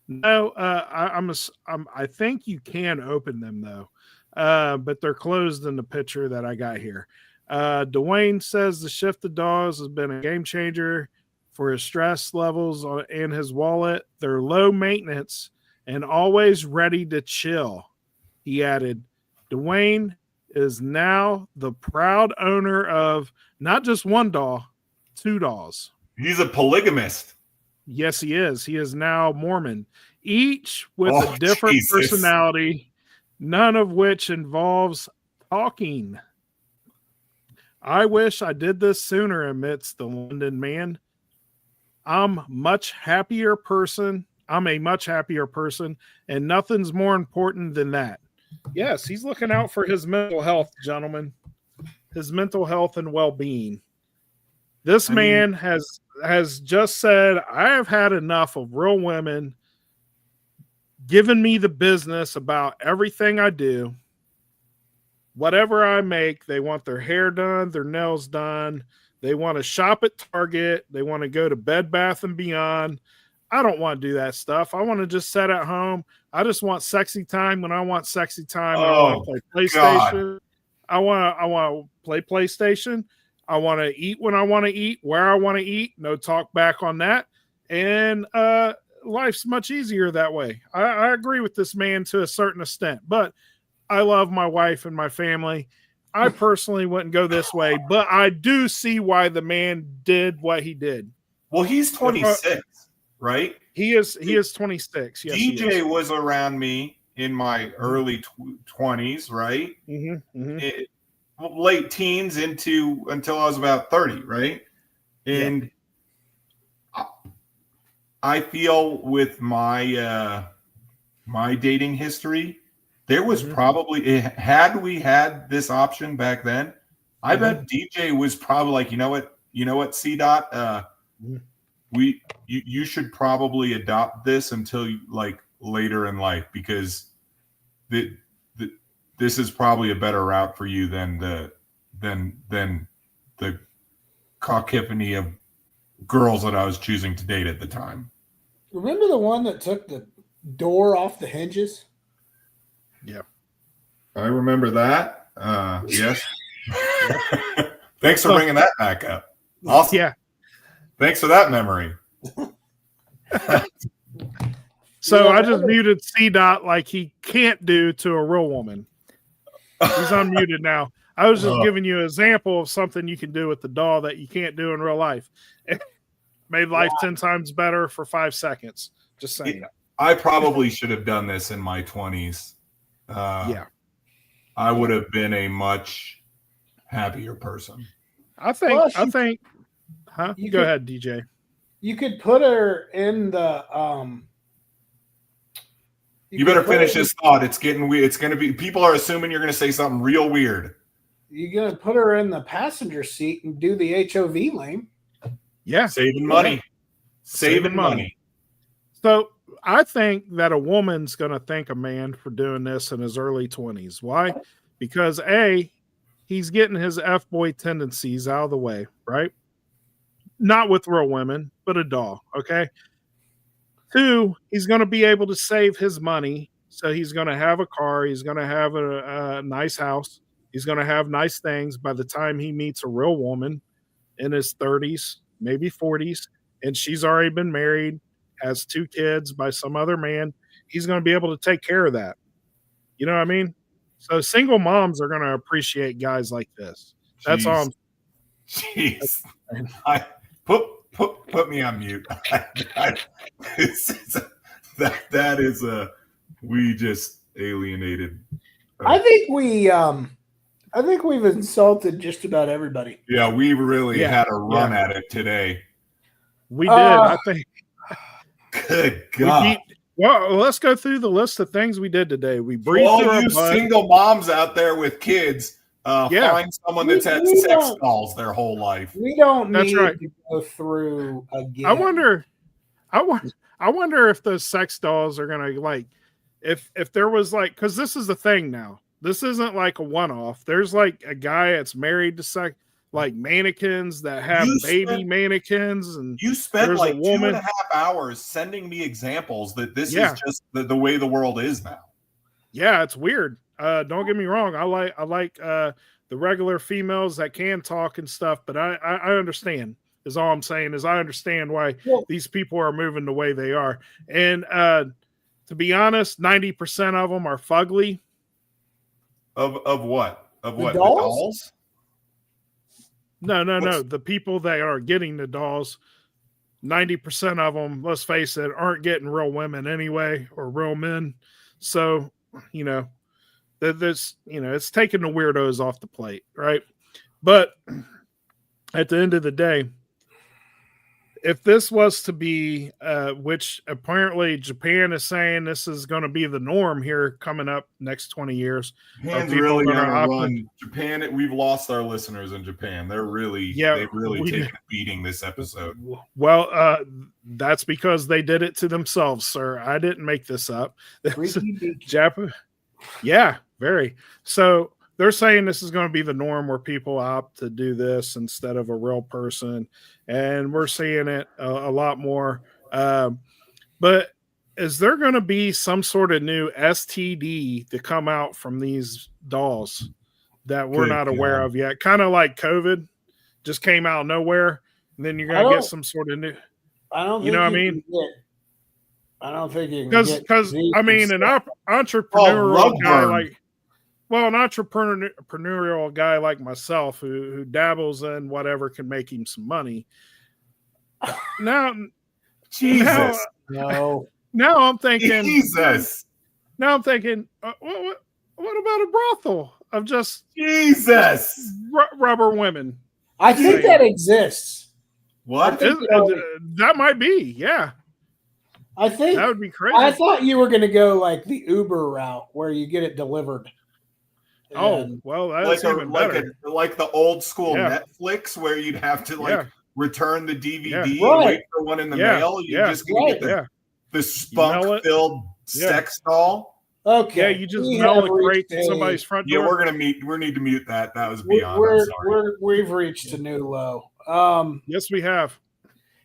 No, I think you can open them though, but they're closed in the picture that I got here. Dwayne says the shift to dolls has been a game changer for his stress levels and his wallet. They're low maintenance and always ready to chill. He added, Dwayne is now the proud owner of not just one doll, 2 dolls. He's a polygamist. Yes, he is. He is now Mormon, each with Oh, a different Jesus. personality none of which involves talking. I wish I did this sooner, admits the London man. I'm a much happier person, and nothing's more important than that. Yes, he's looking out for his mental health, gentlemen. His mental health and well-being. This man has just said, I have had enough of real women giving me the business about everything I do. Whatever I make, they want their hair done, their nails done. They want to shop at Target. They want to go to Bed Bath & Beyond. I don't want to do that stuff. I want to just sit at home. I just want sexy time when I want sexy time. I want to play PlayStation. I want to play PlayStation. I want to eat when I want to eat, where I want to eat. No talk back on that. And life's much easier that way. I agree with this man to a certain extent, but I love my wife and my family. I personally wouldn't go this way, but I do see why the man did what he did. Well, he's 26, right? He is 26. Yes, DJ was around me in my early 20s, right? Late teens until I was about 30, right? And I feel with my my dating history, there was probably, had we had this option back then, I bet DJ was probably like, you know what, C Dot, you should probably adopt this until like later in life, because this is probably a better route for you than the cacophony of girls that I was choosing to date at the time. Remember the one that took the door off the hinges? Yeah. I remember that. Yes. Thanks for bringing that back up. Awesome. Yeah. Thanks for that memory. So I just muted C Dot like he can't do to a real woman. He's unmuted now. I was just giving you an example of something you can do with the doll that you can't do in real life. It made life 10 times better for 5 seconds. Just saying. I probably should have done this in my 20s. I would have been a much happier person. I think. Huh? Go ahead, DJ. You could put her in the You better finish this thought. It's getting weird. It's going to be, people are assuming you're going to say something real weird. You're going to put her in the passenger seat and do the HOV lane. Yeah. Saving money. Saving money. So I think that a woman's going to thank a man for doing this in his early 20s. Why? Because A, he's getting his F-boy tendencies out of the way, right? Not with real women, but a doll, okay? 2, he's going to be able to save his money. So he's going to have a car. He's going to have a nice house. He's going to have nice things by the time he meets a real woman in his 30s, maybe 40s, and she's already been married, has 2 kids by some other man. He's going to be able to take care of that. You know what I mean? So single moms are going to appreciate guys like this. That's all. Jeez. Put me on mute. That is we just alienated. I think we've insulted just about everybody. Yeah, we really had a run at it today. We did. I think. Good God. Well, let's go through the list of things we did today. We breathed all through you single moms out there with kids, find someone that's had sex dolls their whole life. We don't need to go through again. I wonder if those sex dolls are gonna like, if there was like, because this is the thing now. This isn't like a one-off. There's like a guy that's married to sex, like mannequins that have mannequins, and you spent like 2.5 hours sending me examples that this is just the way the world is now. Yeah, it's weird. Don't get me wrong. I like the regular females that can talk and stuff, but I understand. Is all I'm saying is I understand why these people are moving the way they are. And to be honest, 90% of them are fugly. Of what? Of what? The dolls? No. The people that are getting the dolls, 90% of them, let's face it, aren't getting real women anyway, or real men. So, that this, it's taking the weirdos off the plate, right? But at the end of the day, if this was to be, which apparently Japan is saying this is going to be the norm here coming up next 20 years. Japan's people really gonna on a opt run. Japan, we've lost our listeners in Japan. They've really taken a beating this episode. Well, that's because they did it to themselves, sir. I didn't make this up. Japan, yeah, very. So they're saying this is going to be the norm where people opt to do this instead of a real person. And we're seeing it a lot more. But is there going to be some sort of new STD to come out from these dolls that we're not aware of yet? Kind of like COVID just came out of nowhere. And then you're going to get some sort of new. I don't think you know what I mean? I don't think you can because I mean, an entrepreneurial guy like, well, an entrepreneurial guy like myself who dabbles in whatever can make him some money. Now, Jesus, no. Now I'm thinking, Jesus. Now I'm thinking, what about a brothel of just Jesus rubber women? I think that exists. What? That might be, yeah. I think that would be crazy. I thought you were going to go like the Uber route where you get it delivered. Oh, well, that's even better. Like the old school Netflix where you'd have to return the DVD and wait for one in the mail. You're just going to get the spunk-filled sex doll. Okay. Yeah, you just mail it right to somebody's front door. Yeah, we're gonna mute. We need to mute that. That was beyond. We've reached a new low. Yes, we have.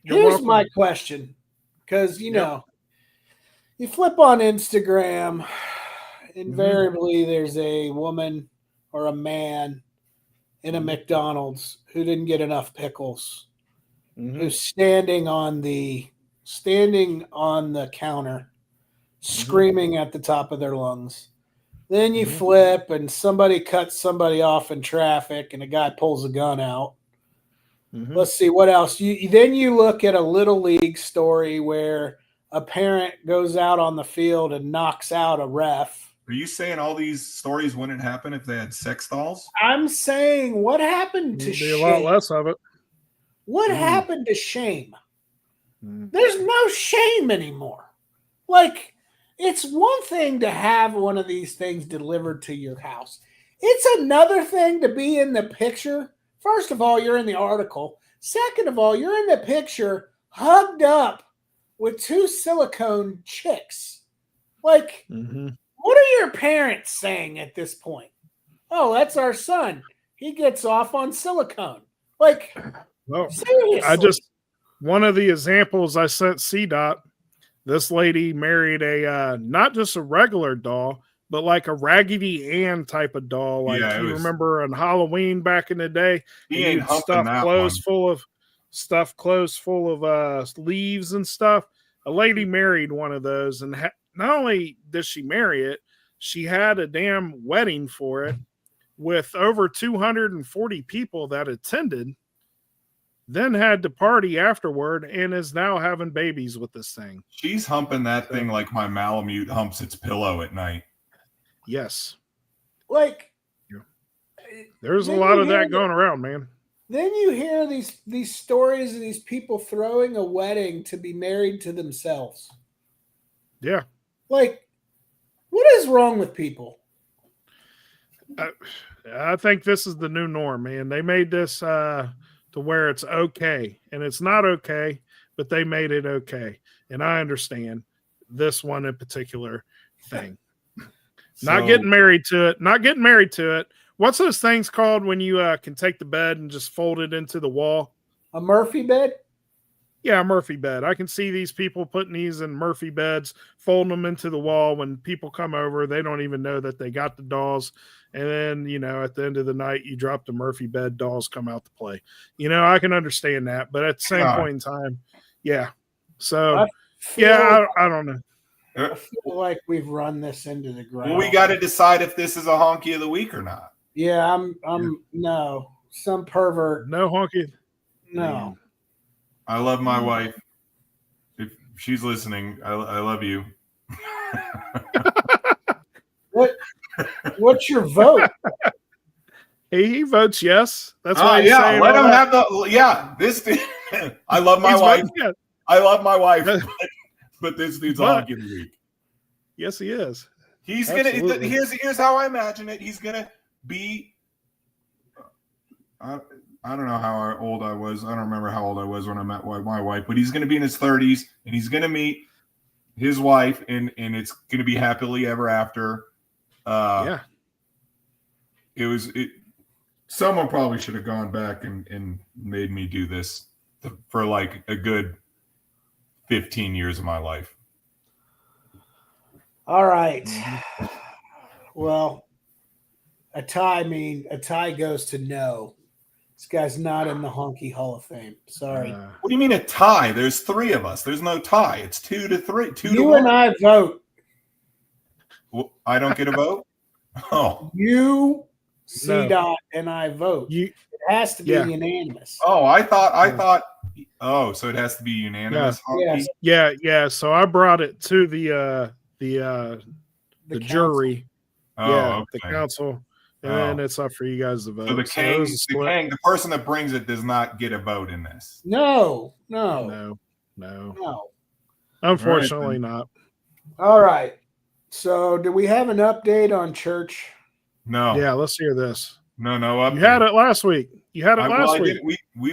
Here's my question, because you know, you flip on Instagram, invariably there's a woman or a man in a McDonald's who didn't get enough pickles, who's standing on the counter, screaming at the top of their lungs. Then you flip and somebody cuts somebody off in traffic and a guy pulls a gun out. Let's see what else. Then you look at a little league story where a parent goes out on the field and knocks out a ref. Are you saying all these stories wouldn't happen if they had sex dolls? I'm saying what happened to shame? A lot less of it. What happened to shame? There's no shame anymore. Like, it's one thing to have one of these things delivered to your house. It's another thing to be in the picture. First of all, you're in the article. Second of all, you're in the picture hugged up with two silicone chicks. Like, what are your parents saying at this point? Oh, that's our son. He gets off on silicone. Like, seriously. One of the examples I sent CDOT, this lady married a not just a regular doll, but like a Raggedy Ann type of doll. Like you remember on Halloween back in the day, he ain't clothes full of leaves and stuff. A lady married one of those, and not only did she marry it, she had a damn wedding for it with over 240 people that attended. Then had to party afterward and is now having babies with this thing. She's humping that thing like my Malamute humps its pillow at night. Yes. Like, there's a lot of that going around, man. Then you hear these stories of these people throwing a wedding to be married to themselves. Yeah. Like, what is wrong with people? I think this is the new norm, man. They made this to where it's okay, and it's not okay, but they made it okay. And I understand this one in particular thing. Not getting married to it. What's those things called when you can take the bed and just fold it into the wall? A Murphy bed? Yeah, a Murphy bed. I can see these people putting these in Murphy beds, folding them into the wall. When people come over, they don't even know that they got the dolls. And then, at the end of the night, you drop the Murphy bed, dolls come out to play. I can understand that. But at the same point in time, yeah. So, I don't know. I feel like we've run this into the ground. Well, we got to decide if this is a honky of the week or not. Yeah, I'm no. Some pervert. No honky. No. I love my wife. If she's listening, I love you. What What's your vote? He votes yes. That's why he's yeah, saying let all him that. have the this. I love my He's wife. voting yes. I love my wife, but this dude's But- honky the week. Yes, he is. He's Absolutely. gonna. Here's how I imagine it. He's gonna be. I don't know how old I was. I don't remember how old I was when I met my wife, but he's gonna be in his 30s, and he's gonna meet his wife, and it's gonna be happily ever after. Yeah. Someone probably should have gone back and made me do this for like a good 15 years of my life. All right. Well, a tie goes to no. This guy's not in the Honky Hall of Fame. Sorry. What do you mean a tie? There's 3 of us. There's no tie. It's 2-3. 2 to You 1. and I vote. Well, I don't get a vote? Oh. You, No. C-Dot, and I vote. You It has to be Yeah. unanimous. Oh, I thought oh, so it has to be unanimous. Yes. Honky? yeah. So I brought it to the council. jury. Oh, yeah, okay. the council. And Oh. then it's up for you guys to vote. So the So it was a split. the person that brings it does not get a vote in this. No. No. No. Unfortunately not. All right. So, do we have an update on church? No. Yeah, let's hear this. No. You had it last week. You had it Well, last week. We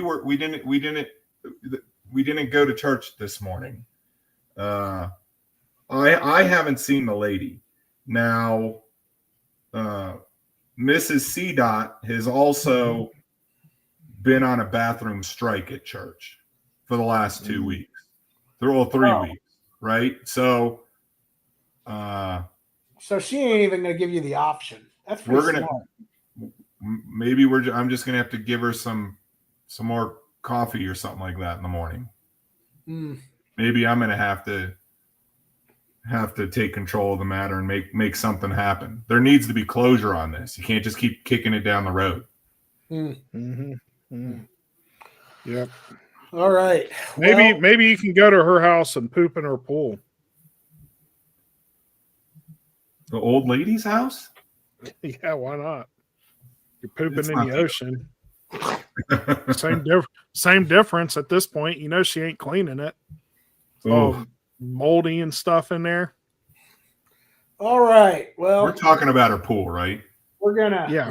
didn't go to church this morning. I haven't seen the lady. Now, Mrs. C. Dot has also been on a bathroom strike at church for the last 2 weeks. All 3 Oh. weeks, right? So, So she ain't even going to give you the option. That's pretty We're gonna- smart. maybe I'm just gonna have to give her some more coffee or something like that in the morning. Mm. Maybe I'm gonna have to take control of the matter and make something happen. There needs to be closure on this. You can't just keep kicking it down the road. Yep. All right. Maybe you can go to her house and poop in her pool. The old lady's house? Yeah, why not? You're pooping It's in not the the- ocean. Same difference at this point. You know she ain't cleaning it. It's all Ooh. moldy and stuff in there. All right. Well, We're talking about her pool, right? we're gonna Yeah.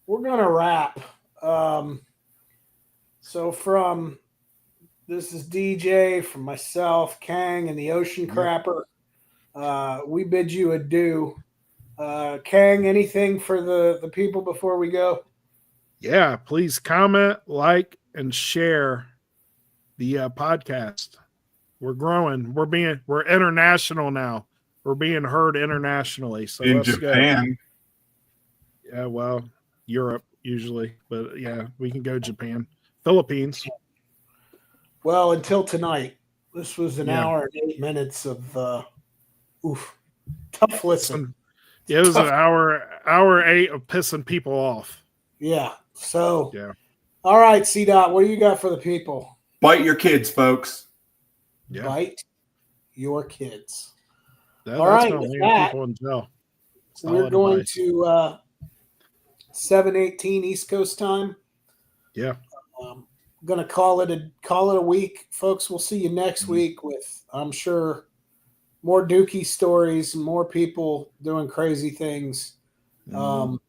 wrap. So this is DJ, from myself, Kang, and the Ocean Crapper. We bid you adieu. Kang, anything for the people before we go? Yeah, please comment, like, and share the podcast. We're growing. We're international now. We're being heard internationally. So In let's Japan. go. Yeah, well, Europe usually, but yeah, we can go Japan, Philippines. Well, until tonight, this was an Yeah. hour and 8 minutes of tough listen. Yeah, it was an hour 8 of pissing people off. Yeah. So, Yeah. All right, C Dot, what do you got for the people? Bite your kids, folks. Yeah, Bite your kids. That, All that's right, gonna with land that, people in jail. We're Solid going advice. to 7:18 East Coast time. Yeah. Going to call it a week, folks. We'll see you next week with, I'm sure, more Dookie stories, more people doing crazy things. That's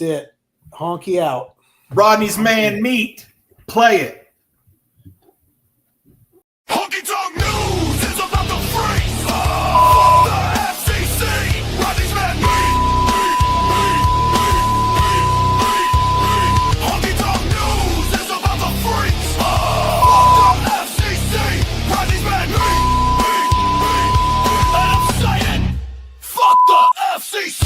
it. Honky out. Rodney's man meat. Play it. Honky Tonk News is about to freeze. Oh, the FCC, Rodney's Man Meat. Honky Tonk News is about to freeze. Oh, the FCC, Rodney's Man Meat. And I'm saying, fuck the FCC.